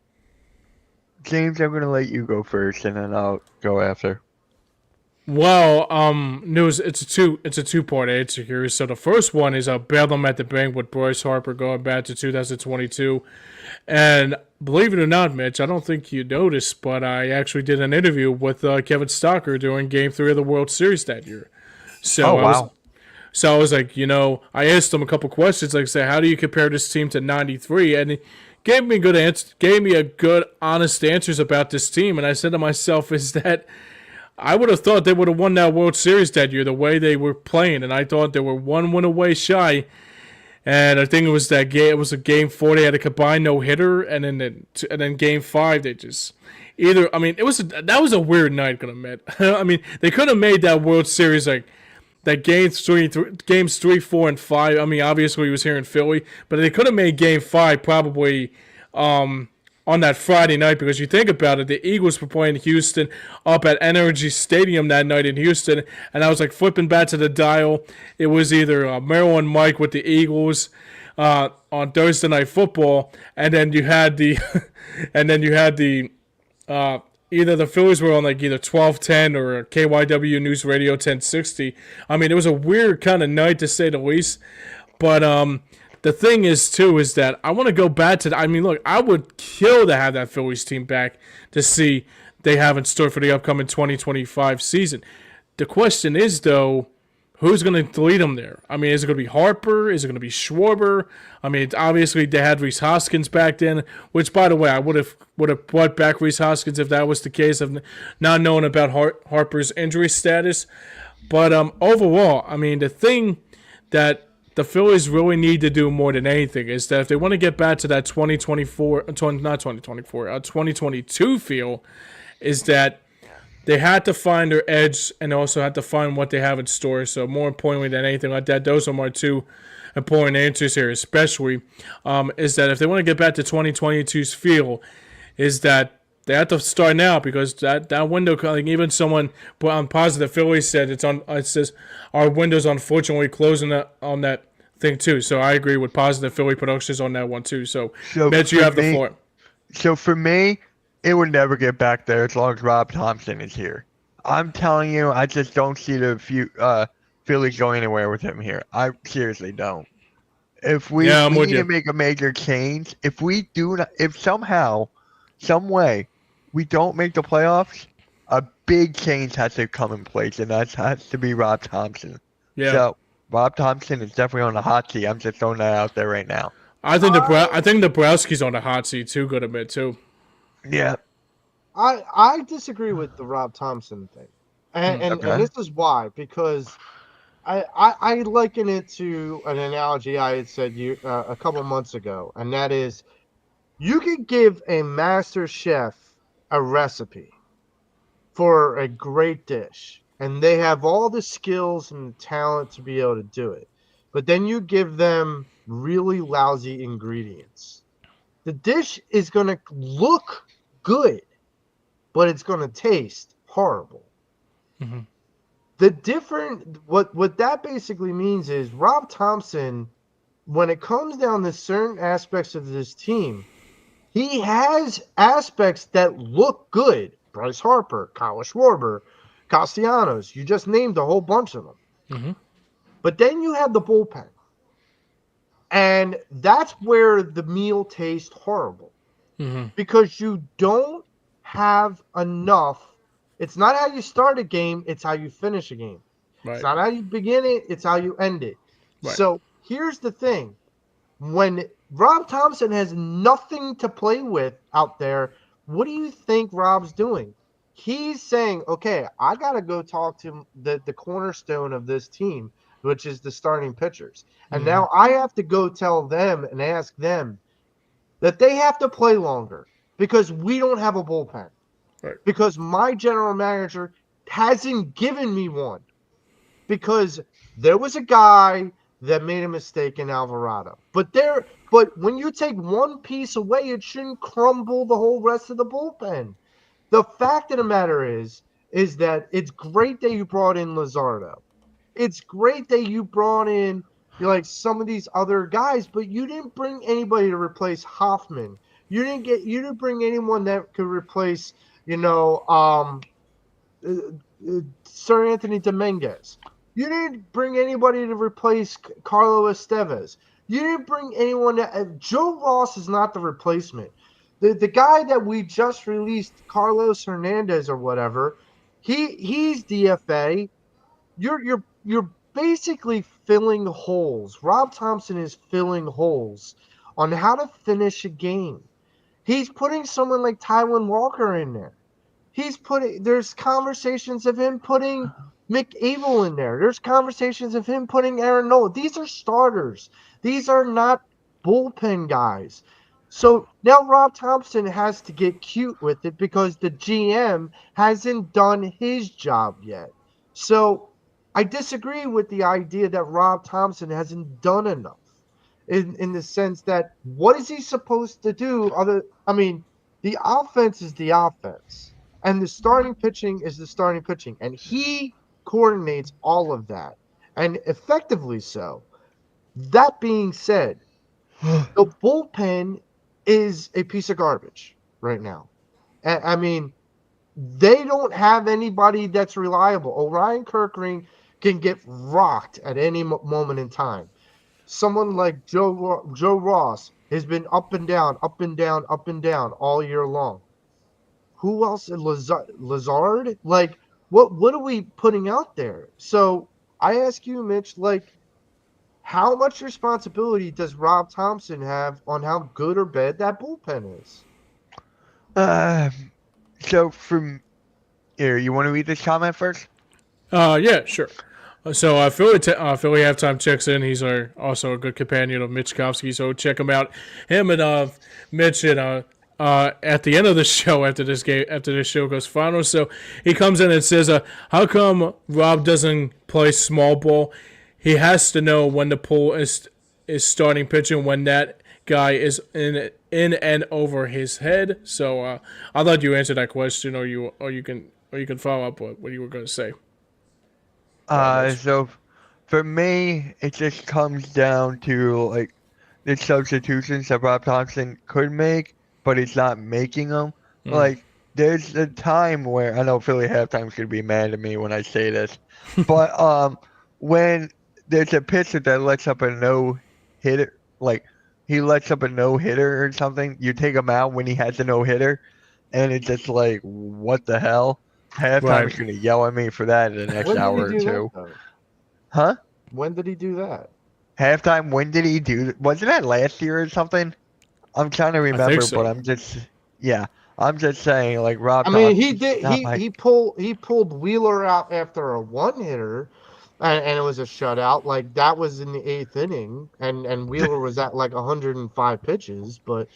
James, I'm going to let you go first, and then I'll go after. Well, news. It's a two-part answer here. So the first one is Bedlam at the Bank with Bryce Harper going back to 2022, and believe it or not, Mitch, I don't think you noticed, but I actually did an interview with Kevin Stocker during Game 3 of the World Series that year. So I was like, I asked him a couple questions, like, say, how do you compare this team to '93? And he gave me a good, honest answers about this team. And I said to myself, is that I would have thought they would have won that World Series that year the way they were playing, and I thought they were one win away shy. And I think it was that game. It was a game 4. They had a combined no hitter, and then game 5 they just either. I mean, that was a weird night. Gonna admit. I mean, they could have made that World Series like that games 3, 4, and 5. I mean, obviously he was here in Philly, but they could have made game 5 probably on that Friday night, because you think about it, the Eagles were playing Houston up at Energy Stadium that night in Houston, and I was like flipping back to the dial. It was either Maryland Mike with the Eagles on Thursday Night Football, and then you had the either the Phillies were on like either 12:10 or KYW News Radio 1060. I mean, it was a weird kind of night to say the least. But the thing is too is that I want to go back to. I mean, look, I would kill to have that Phillies team back to see they have in store for the upcoming 2025 season. The question is though, who's going to lead them there? I mean, is it going to be Harper? Is it going to be Schwarber? I mean, obviously they had Rhys Hoskins back then, which, by the way, I would have brought back Rhys Hoskins if that was the case, of not knowing about Harper's injury status. But overall, I mean, the thing that the Phillies really need to do more than anything is that if they want to get back to that 2022 feel, is that they had to find their edge and also had to find what they have in store. So more importantly than anything like that, those are my two important answers here, especially, is that if they want to get back to 2022's feel, is that they have to start now, because that window, like even someone on Positive Phillies said it says our window's unfortunately closing on that thing too. So I agree with Positive Philly Productions on that one too. So Mitch, you have the floor. So for me, it would never get back there as long as Rob Thompson is here. I'm telling you, I just don't see the Phillies going anywhere with him here. I seriously don't. If we need to make a major change, if somehow, some way, we don't make the playoffs, a big change has to come in place, and that has to be Rob Thompson. Yeah. So Rob Thompson is definitely on the hot seat. I'm just throwing that out there right now. I think Dabrowski's on the hot seat too. Good admit too. Yeah. I disagree with the Rob Thompson thing, and this is why, because I liken it to an analogy I had said a couple months ago, and that is, you could give a master chef a recipe for a great dish, and they have all the skills and talent to be able to do it, but then you give them really lousy ingredients. The dish is going to look good, but it's going to taste horrible. Mm-hmm. What that basically means is Rob Thompson, when it comes down to certain aspects of this team, he has aspects that look good. Bryce Harper, Kyle Schwarber, Castellanos, you just named a whole bunch of them. Mm-hmm. But then you have the bullpen. And that's where the meal tastes horrible. Mm-hmm. Because you don't have enough. It's not how you start a game, it's how you finish a game. Right. It's not how you begin it, it's how you end it. Right. So here's the thing. When Rob Thompson has nothing to play with out there, what do you think Rob's doing? He's saying, okay, I got to go talk to the cornerstone of this team, which is the starting pitchers. And now I have to go tell them and ask them that they have to play longer because we don't have a bullpen. Right. Because my general manager hasn't given me one. Because there was a guy that made a mistake in Alvarado. But when you take one piece away, it shouldn't crumble the whole rest of the bullpen. The fact of the matter is that it's great that you brought in Luzardo. It's great that you brought in some of these other guys, but you didn't bring anybody to replace Hoffman. You didn't bring anyone that could replace, Sir Anthony Dominguez. You didn't bring anybody to replace Carlo Estevez. You didn't bring anyone Joe Ross is not the replacement. The guy that we just released, Carlos Hernandez or whatever, he's DFA. You're basically filling holes. Rob Thompson is filling holes on how to finish a game. He's putting someone like Tywin Walker in there. There's conversations of him putting McAbel in there. There's conversations of him putting Aaron Nola. These are starters. These are not bullpen guys. So now Rob Thompson has to get cute with it because the GM hasn't done his job yet. So I disagree with the idea that Rob Thompson hasn't done enough in the sense that what is he supposed to do? The offense is the offense, and the starting pitching is the starting pitching, and he coordinates all of that, and effectively so. That being said, the bullpen is a piece of garbage right now. I mean, they don't have anybody that's reliable. Orion Kirkring can get rocked at any moment in time. Someone like Joe Ross has been up and down, up and down, up and down all year long. Who else? Lazard? Like, what are we putting out there? So I ask you, Mitch, like, how much responsibility does Rob Thompson have on how good or bad that bullpen is? So from here, you want to read this comment first? Yeah, sure. So Philly halftime checks in. He's also a good companion of Mitch Kofsky. So check him out. Him and Mitch and at the end of the show after this show goes final. So he comes in and says, "How come Rob doesn't play small ball? He has to know when the pull is starting pitching when that guy is in and over his head." So I'll let you answer that question, or you can follow up with what you were going to say. So for me, it just comes down to like the substitutions that Rob Thompson could make, but he's not making them. Like there's a time where I know Philly halftime's gonna be mad at me when I say this, but when there's a pitcher that lets up a no hitter, like he lets up a no hitter or something, you take him out when he has a no hitter, and it's just like what the hell. Halftime's gonna yell at me for that in the next hour or two. Huh? When did he do that? Halftime, when did he do? Wasn't that last year or something? I'm trying to remember, so. but I'm just saying, like Rob. I mean, he did. He pulled Wheeler out after a one hitter, and it was a shutout. Like that was in the 8th inning, and Wheeler was at like 105 pitches. But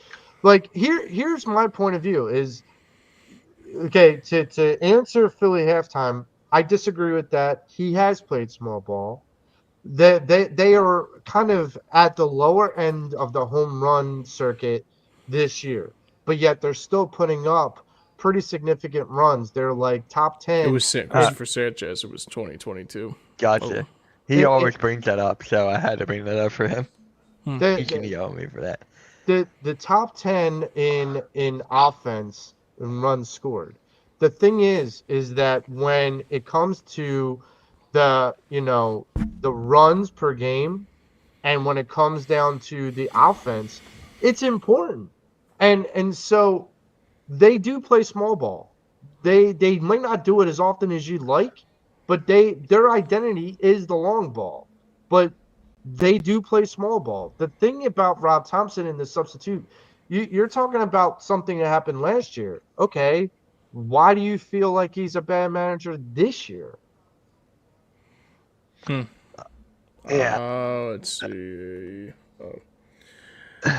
like here's my point of view is. Okay, to answer Philly halftime, I disagree with that. He has played small ball. They are kind of at the lower end of the home run circuit this year, but yet they're still putting up pretty significant runs. They're like top 10. It was Christopher Sanchez. It was 2022. Gotcha. He always brings that up, so I had to bring that up for him. He can yell at me for that. The top 10 in offense and runs scored. The thing is that when it comes to the runs per game, and when it comes down to the offense, it's important. And so they do play small ball. They might not do it as often as you'd like, but their identity is the long ball. But they do play small ball. The thing about Rob Thompson and the substitute, you're talking about something that happened last year. Okay, why do you feel like he's a bad manager this year? Yeah. Let's see.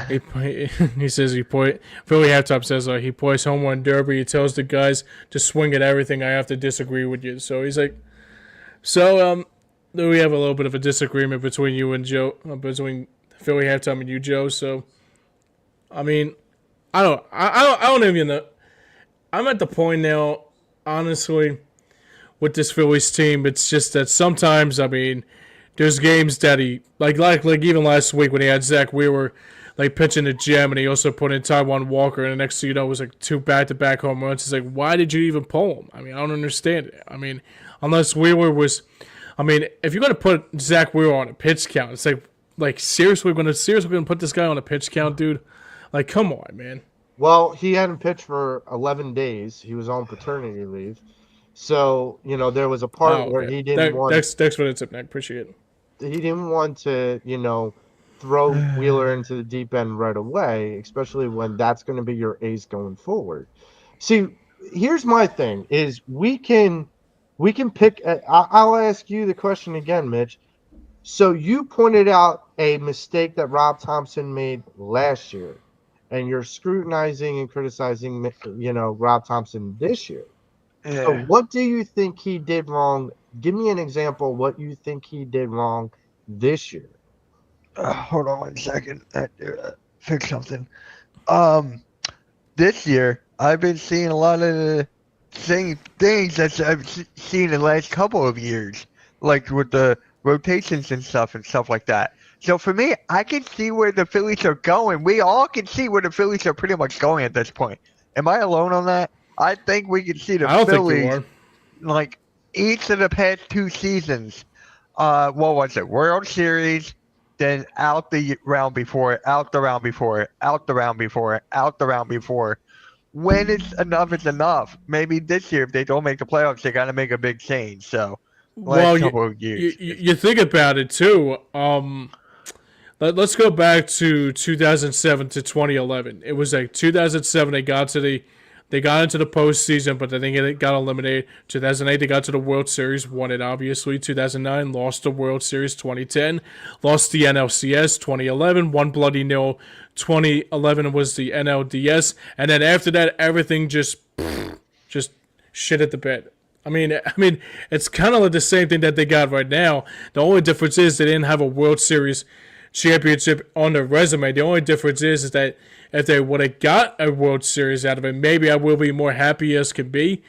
He says Philly halftime says he plays home run derby. He tells the guys to swing at everything. I have to disagree with you. So he's like, we have a little bit of a disagreement between you and Joe, between Philly halftime and you, Joe. So, I mean, I don't even know. I'm at the point now, honestly, with this Phillies team. It's just that sometimes, I mean, there's games that he like even last week when he had Zach Wheeler like pitching the gem, and he also put in Taijuan Walker, and the next thing you know, it was like 2 back-to-back home runs. It's like, why did you even pull him? I mean, I don't understand it. I mean, unless Wheeler was. I mean, if you're gonna put Zach Wheeler on a pitch count, it's like seriously, we're gonna put this guy on a pitch count, dude. Like, come on, man. Well, he hadn't pitched for 11 days. He was on paternity leave, so there was a part where he didn't want. Thanks for the tip, Nick. Appreciate it. He didn't want to, throw Wheeler into the deep end right away, especially when that's going to be your ace going forward. See, here's my thing: is we can We can pick. I'll ask you the question again, Mitch. So you pointed out a mistake that Rob Thompson made last year, and you're scrutinizing and criticizing, Rob Thompson this year. So Yeah. what do you think he did wrong? Give me an example of what you think he did wrong this year. Hold on 1 second. I had to fix something. Um, this year I've been seeing a lot of the same things that I've seen in the last couple of years, like with the rotations and stuff like that. So for me, I can see where the Phillies are going. We all can see where the Phillies are pretty much going at this point. Am I alone on that? I think we can see the I don't think you Phillies are. like each of the past 2 seasons. What was it? World Series, then out the round before it, out the round before it, out the round before it, out the round before it. When it's enough, it's enough. Maybe this year, if they don't make the playoffs, they got to make a big change. So, last Well, couple of years. you think about it too. Let's go back to 2007 to 2011. It was like 2007 they got into the postseason, but I think it got eliminated. 2008 they got to the World Series, won it obviously. 2009 lost the World Series. 2010 lost the NLCS. 2011 one bloody nil. 2011 was the NLDS, and then after that everything just shit at the bed. I mean, it's kind of like the same thing that they got right now. The only difference is they didn't have a World Series championship on their resume. The only difference is that if they would have got a World Series out of it, maybe I will be more happy as can be.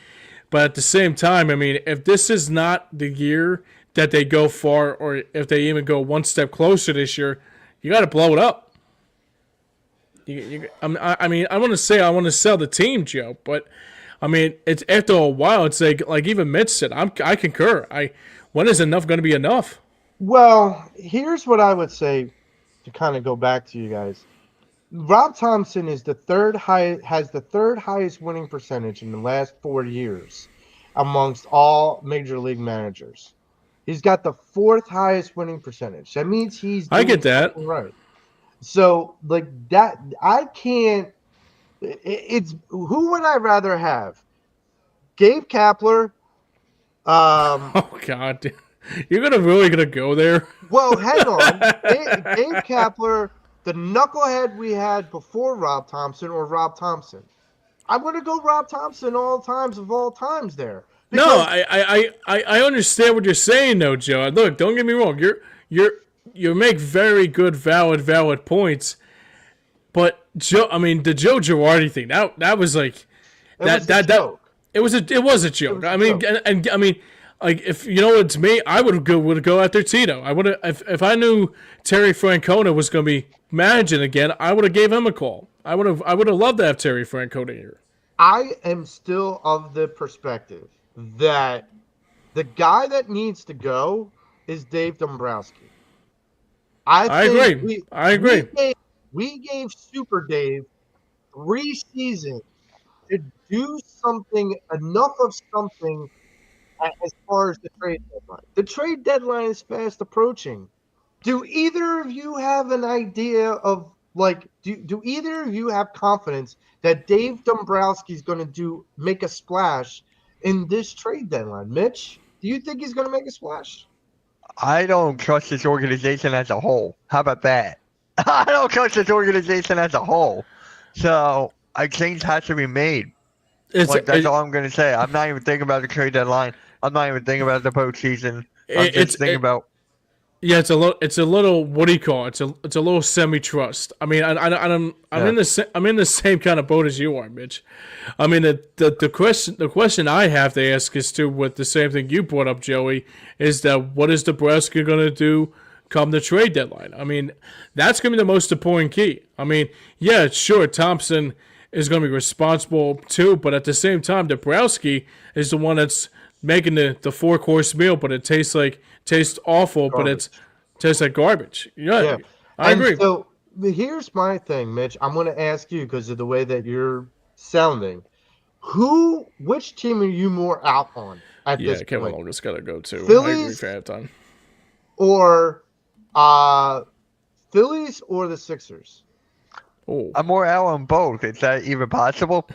But at the same time, I mean, if this is not the year that they go far, or if they even go one step closer this year, you got to blow it up. I mean, I want to say I want to sell the team, Joe, but I mean, it's after a while, it's like even Mitch said, I concur. When is enough going to be enough? Well, here's what I would say to kind of go back to you guys. Rob Thompson has the third highest winning percentage in the last 4 years amongst all major league managers. He's got the fourth highest winning percentage. That means he's doing I get that. something right. So like that, I can't. It's who would I rather have? Gabe Kapler. Oh God, you're really gonna go there? Well, hang on. Gabe Kapler, the knucklehead we had before Rob Thompson, or Rob Thompson. I'm going to go Rob Thompson all times of all times there. No, I understand what you're saying though, Joe. Look, don't get me wrong. You make very good, valid points. But Joe, I mean, the Joe Girardi thing, that was like it was a joke. I mean, and I mean, like if you know it's me, I would go after Tito. I would have if I knew Terry Francona was going to be managing again, I would have gave him a call. I would have loved to have Terry Francona here. I am still of the perspective that the guy that needs to go is Dave Dombrowski. I agree. I agree. We gave Super Dave 3 seasons to do something, enough of something as far as the trade deadline. The trade deadline is fast approaching. Do either of you have an idea of, like, do either of you have confidence that Dave Dombrowski is going to make a splash in this trade deadline? Mitch, do you think he's going to make a splash? I don't trust this organization as a whole. How about that? I don't trust this organization as a whole. So a change has to be made. That's all I'm going to say. I'm not even thinking about the trade deadline. I'm not even thinking about the postseason. I'm just thinking about. Yeah, it's a little. What do you call it? It's a little semi-trust. I mean, I'm in the same kind of boat as you are, Mitch. I mean, the question I have to ask is too, with the same thing you brought up, Joey, is that what is Nebraska going to do come the trade deadline? I mean, that's going to be the most important key. I mean, yeah, sure, Thompson is going to be responsible too, but at the same time, Dombrowski is the one that's making the 4-course meal, but it tastes awful, garbage. But it tastes like garbage. Yeah. I agree. So here's my thing, Mitch. I'm going to ask you, because of the way that you're sounding. Which team are you more out on at this point? Yeah, Kevin Logan's got to go too. Phillies, I agree for halftime. Or Phillies or the Sixers? Oh. I'm more out on both. Is that even possible?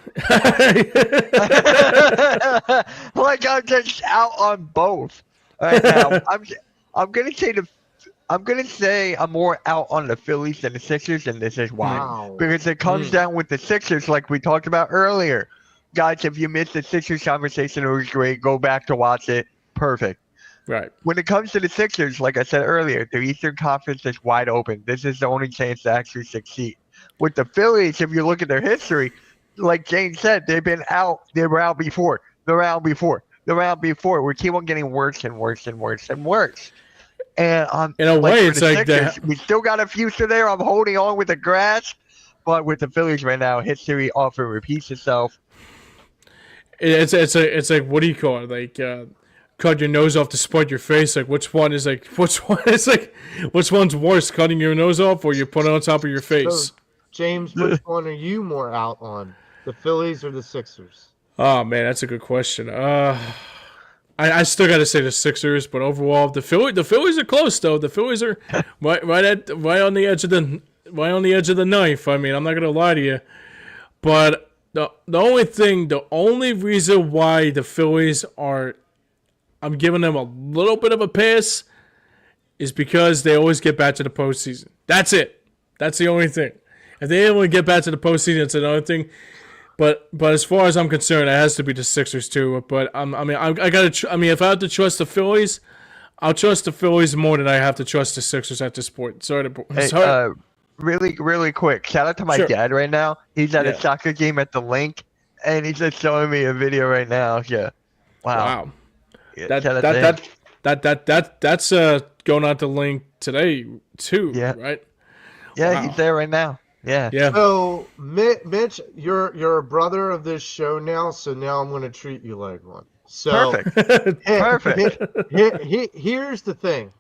Like I'm just out on both right now. I'm gonna say I'm more out on the Phillies than the Sixers, and this is why. Wow. Because it comes down with the Sixers, like we talked about earlier. Guys, if you missed the Sixers conversation, it was great. Go back to watch it. Perfect. Right. When it comes to the Sixers, like I said earlier, the Eastern Conference is wide open. This is the only chance to actually succeed. With the Phillies, if you look at their history, like Jane said, they've been out. They were out before. They're out before. They're out before. We keep on getting worse and worse and worse and worse. And In a way, it's like that. We still got a future there. I'm holding on with the grass, but with the Phillies right now, history often repeats itself. It's like, what do you call it? Like cut your nose off to spite your face. Like which one's worse, cutting your nose off or you put it on top of your face? So, James, which one are you more out on, the Phillies or the Sixers? Oh man, that's a good question. I still got to say the Sixers, but overall the Phillies are close though. The Phillies are right on the edge of the knife. I mean, I'm not gonna lie to you, but the only reason why the Phillies I'm giving them a little bit of a pass is because they always get back to the postseason. That's it. That's the only thing. If they able to get back to the postseason, it's another thing. But as far as I'm concerned, it has to be the Sixers too. But if I have to trust the Phillies, I'll trust the Phillies more than I have to trust the Sixers at this point. Sorry. Really quick, shout out to my dad right now. He's at a soccer game at the link, and he's just showing me a video right now. Yeah, wow. Yeah, That's going out the link today too. Yeah. Right. Yeah, Wow. he's there right now. Yeah. So, Mitch, you're a brother of this show now, so now I'm going to treat you like one. So, Perfect. Perfect. Here's the thing.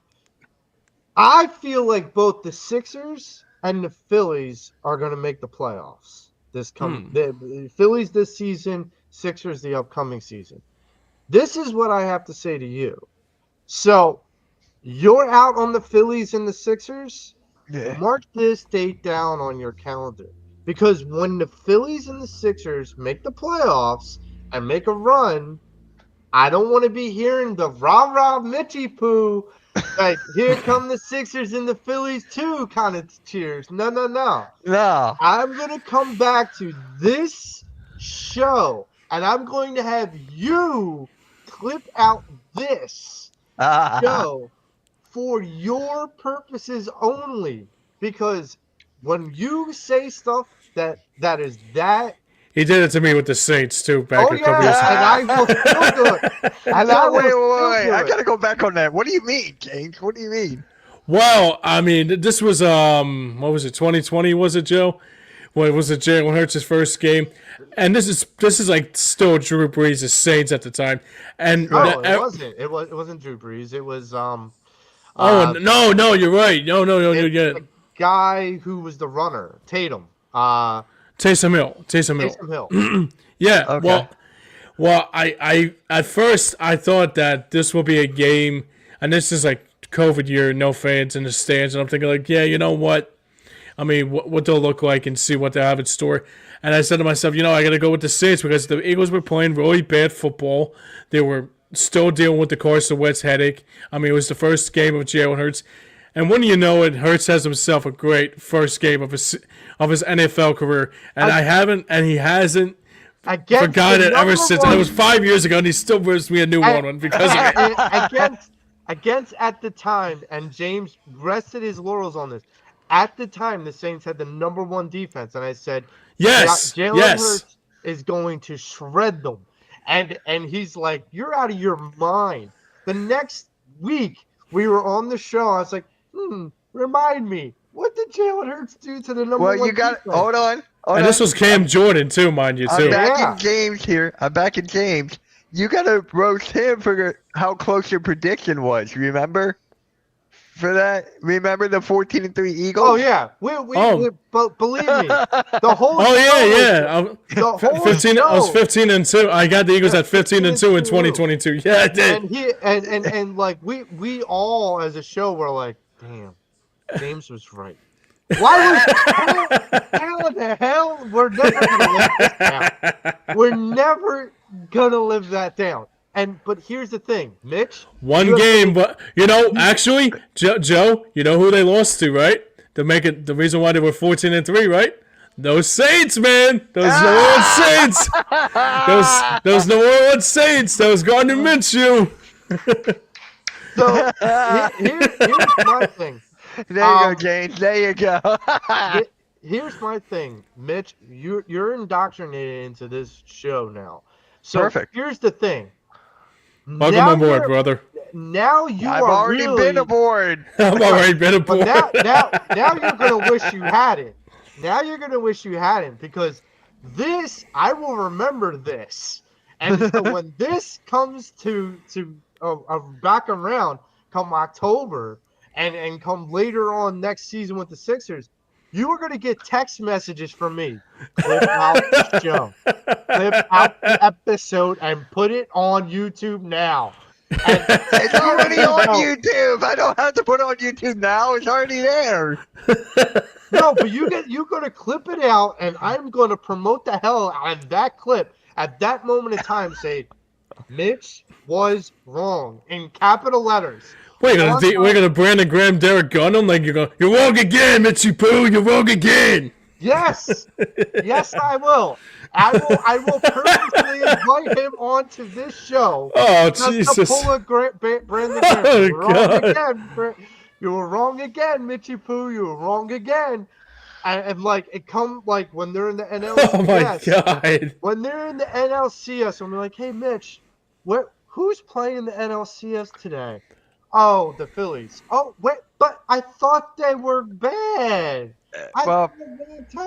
I feel like both the Sixers and the Phillies are going to make the playoffs. The Phillies this season, Sixers the upcoming season. This is what I have to say to you. So, you're out on the Phillies and the Sixers? Yeah. Mark this date down on your calendar. Because when the Phillies and the Sixers make the playoffs and make a run, I don't want to be hearing the rah-rah Mitchy poo, like, here come the Sixers and the Phillies too kind of cheers. No. No. I'm going to come back to this show, and I'm going to have you clip out this show for your purposes only, because when you say stuff that is that, he did it to me with the Saints too back a couple years ago. and I will still do it. And I will Wait. still do I it. gotta go back on that. What do you mean, James? What do you mean? Well, I mean, this was what was it? 2020 was it, Joe? When was it Jalen Hurts' first game? And this is like still Drew Brees' Saints at the time. And No, it wasn't. It wasn't Drew Brees. It was no, you're right. No, you're the guy who was the runner, Tatum. Taysom Hill. Taysom Hill. Yeah. Okay. Well, I at first I thought that this will be a game, and this is like COVID year, no fans in the stands, and I'm thinking like, yeah, you know what? I mean, what they'll look like and see what they have in store. And I said to myself, I got to go with the Saints because the Eagles were playing really bad football. They were still dealing with the Carson Wentz headache. I mean, it was the first game of Jalen Hurts. And when you know it, Hurts has himself a great first game of his NFL career. And he hasn't forgotten it ever since. And it was 5 years ago, and he still brings me a new one because of it. Against at the time, and James rested his laurels on this. At the time, the Saints had the number one defense, and I said, Jalen Hurts is going to shred them. And he's like, you're out of your mind. The next week, we were on the show. I was like, remind me, what did Jalen Hurts do to the number one defense? Hold on. And this was Cam Jordan, too, mind you, too. I'm back in James here. You got to roast him for how close your prediction was, remember? For that, remember the 14-3 Eagles? Oh yeah, but believe me, the whole. Oh yeah. The whole 15. show, I was 15-2. I got the Eagles at 15-2 in 2022. Yeah, I did. And like we all as a show were like, damn, James was right. Why was how the hell? We're never gonna live this down. We're never gonna live that down. But here's the thing, Mitch. One game, but actually, Joe, you know who they lost to, right? To make it the reason why they were 14-3, right? Those Saints, man. Those New Orleans Saints. Those New Orleans Saints. Those Gardner Minshew. So here's my thing. There you go, James. There you go. Here's my thing, Mitch. You're indoctrinated into this show now. So Perfect. Here's the thing. Welcome aboard, brother. Now you I've are already really, been aboard. I've already been But aboard. now you're gonna wish you had it. Now you're gonna wish you hadn't, because this, I will remember this. And so when this comes to back around come October and come later on next season with the Sixers, you are going to get text messages from me. Clip out the show. Clip out the episode and put it on YouTube now. And It's already on YouTube. I don't have to put it on YouTube now. It's already there. No, but you're going to clip it out, and I'm going to promote the hell out of that clip at that moment in time. Say, Mitch was wrong in capital letters. We're gonna Brandon Graham Derek Gunn him like you're wrong again, Mitchy Poo. You're wrong again. Yes, yes, I will. I will personally invite him onto this show. Oh, just Jesus. to pull a Brandon Graham. Oh, You were wrong God. again. You were wrong again, Mitchy Poo. You were wrong again. And like it come like when they're in the NLCS. Oh my God. When they're in the NLCS, and we're like, hey, Mitch, who's playing in the NLCS today? Oh, the Phillies. Oh, wait, but I thought they were bad. Well,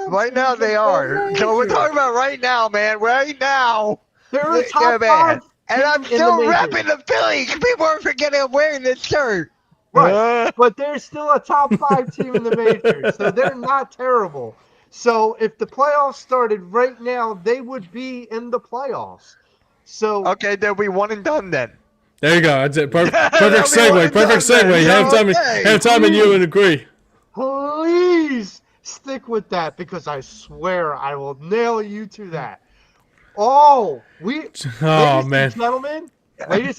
right now they are. So we're talking about right now, man. Right now. They're a They're top bad. five. And I'm team in still the majors. repping the Phillies. People are forgetting I'm wearing this shirt. Right, but they're still a top 5 team in the majors, so they're not terrible. So if the playoffs started right now, they would be in the playoffs. So Okay, they'll be one and done then. There you go. That's it. Perfect That'll be one segue. and Perfect done segue. then. Halftime. Halftime, and you would agree. please stick with that, because I swear I will nail you to that. Oh, ladies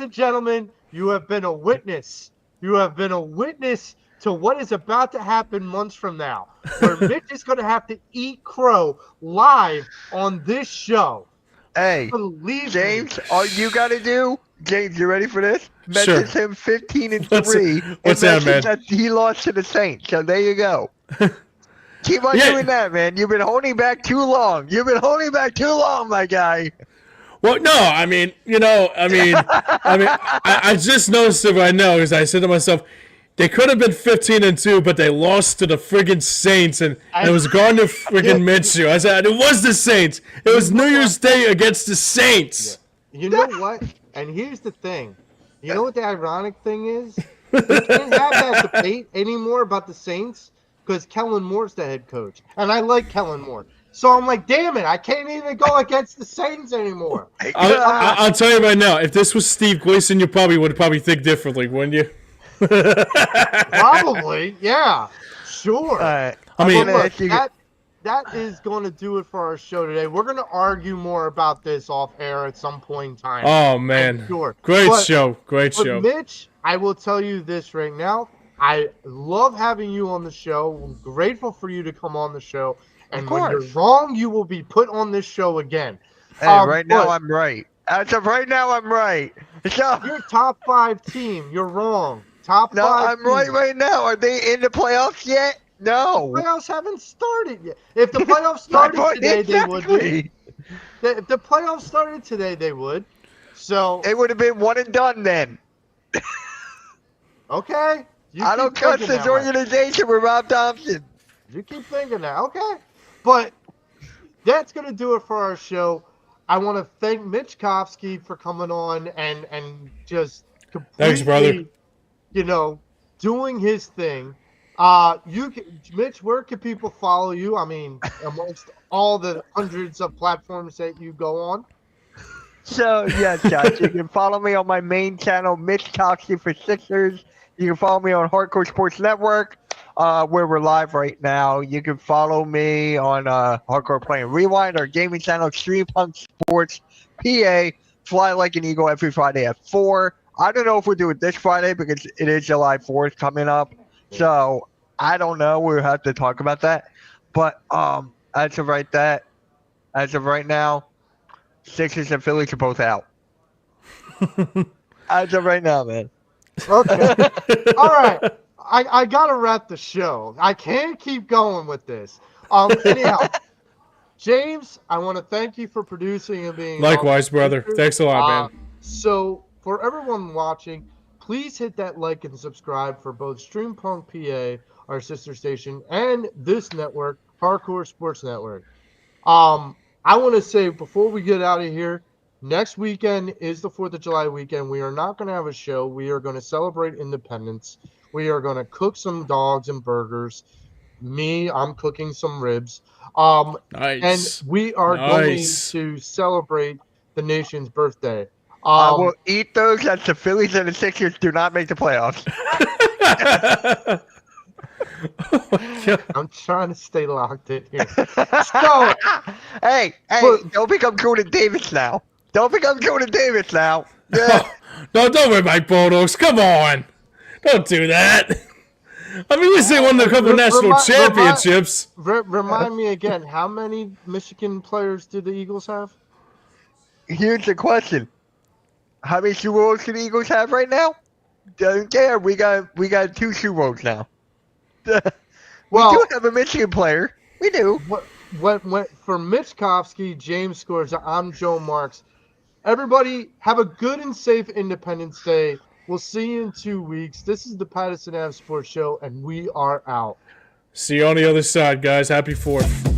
and gentlemen, you have been a witness. You have been a witness to what is about to happen months from now, where Mitch is going to have to eat crow live on this show. Hey, Believe James, me. all you got to do, James, you ready for this? Sure. Message him 15-3. What's and that, man? that he lost to the Saints. So there you go. Keep on doing that, man. You've been holding back too long. You've been holding back too long, my guy. Well, no, I just noticed it right now because I said to myself, they could have been 15-2, but they lost to the friggin' Saints, and it was Gardner friggin' Minshew. I said it was the Saints. It was New Year's Day against the Saints. You know what? And here's the thing. You know what the ironic thing is? We can't have that debate anymore about the Saints because Kellen Moore's the head coach. And I like Kellen Moore. So I'm like, damn it, I can't even go against the Saints anymore. I'll tell you right now, if this was Steve Gleason, you would think differently, wouldn't you? Probably, yeah. Sure. I mean, Look, that is going to do it for our show today. We're going to argue more about this off air at some point in time. Oh, man. I'm sure. Great show. But Mitch, I will tell you this right now. I love having you on the show. I'm grateful for you to come on the show. And when you're wrong, you will be put on this show again. Hey, right now I'm right. As of right now, I'm right. So, you're top 5 team. You're wrong. Top 5 I'm team. right now. Are they in the playoffs yet? No. The playoffs haven't started yet. If the playoffs started today, they would be. If the playoffs started today, they would. So it would have been one and done then. Okay. I don't trust this organization with Rob Thompson. You keep thinking that. Okay. But that's going to do it for our show. I want to thank Mitch Kofsky for coming on and just completely, thanks, brother. Doing his thing. Mitch, where can people follow you? I mean, amongst all the hundreds of platforms that you go on. So, yes, guys, you can follow me on my main channel, Mitch Kofsky for Sixers. You can follow me on Hardcore Sports Network. where we're live right now. You can follow me on Hardcore Playing Rewind, our gaming channel, Stream Punk Sports PA. Fly like an eagle every Friday at 4. I don't know if we'll do it this Friday because it is July 4th coming up. So I don't know. We'll have to talk about that. But as of right now, Sixers and Phillies are both out. As of right now, man. Okay. All right. I gotta wrap the show. I can't keep going with this. Anyhow, James, I want to thank you for producing and being Likewise, brother. Thanks a lot, man. So for everyone watching, please hit that like and subscribe for both Stream Punk PA, our sister station, and this network, Hardcore Sports Network. I want to say before we get out of here, next weekend is the 4th of July weekend. We are not going to have a show. We are going to celebrate independence. We are going to cook some dogs and burgers. I'm cooking some ribs. Nice. And we are going to celebrate the nation's birthday. I will eat those as the Phillies and the Sixers do not make the playoffs. I'm trying to stay locked in here. So, hey, don't become Jordan Davis now. Don't become Jordan Davis now. Yeah. Don't with my Bulldogs. Come on. Don't do that. I mean, at least they won a couple national championships. Remind me again, how many Michigan players do the Eagles have? Here's the question. How many Super Bowls do the Eagles have right now? Doesn't care. We got 2 Super Bowls now. We do have a Michigan player. We do. For Mitch Kofsky, James Scores, I'm Joe Marks. Everybody, have a good and safe Independence Day. We'll see you in 2 weeks. This is the Patterson Ave Sports Show, and we are out. See you on the other side, guys. Happy 4th.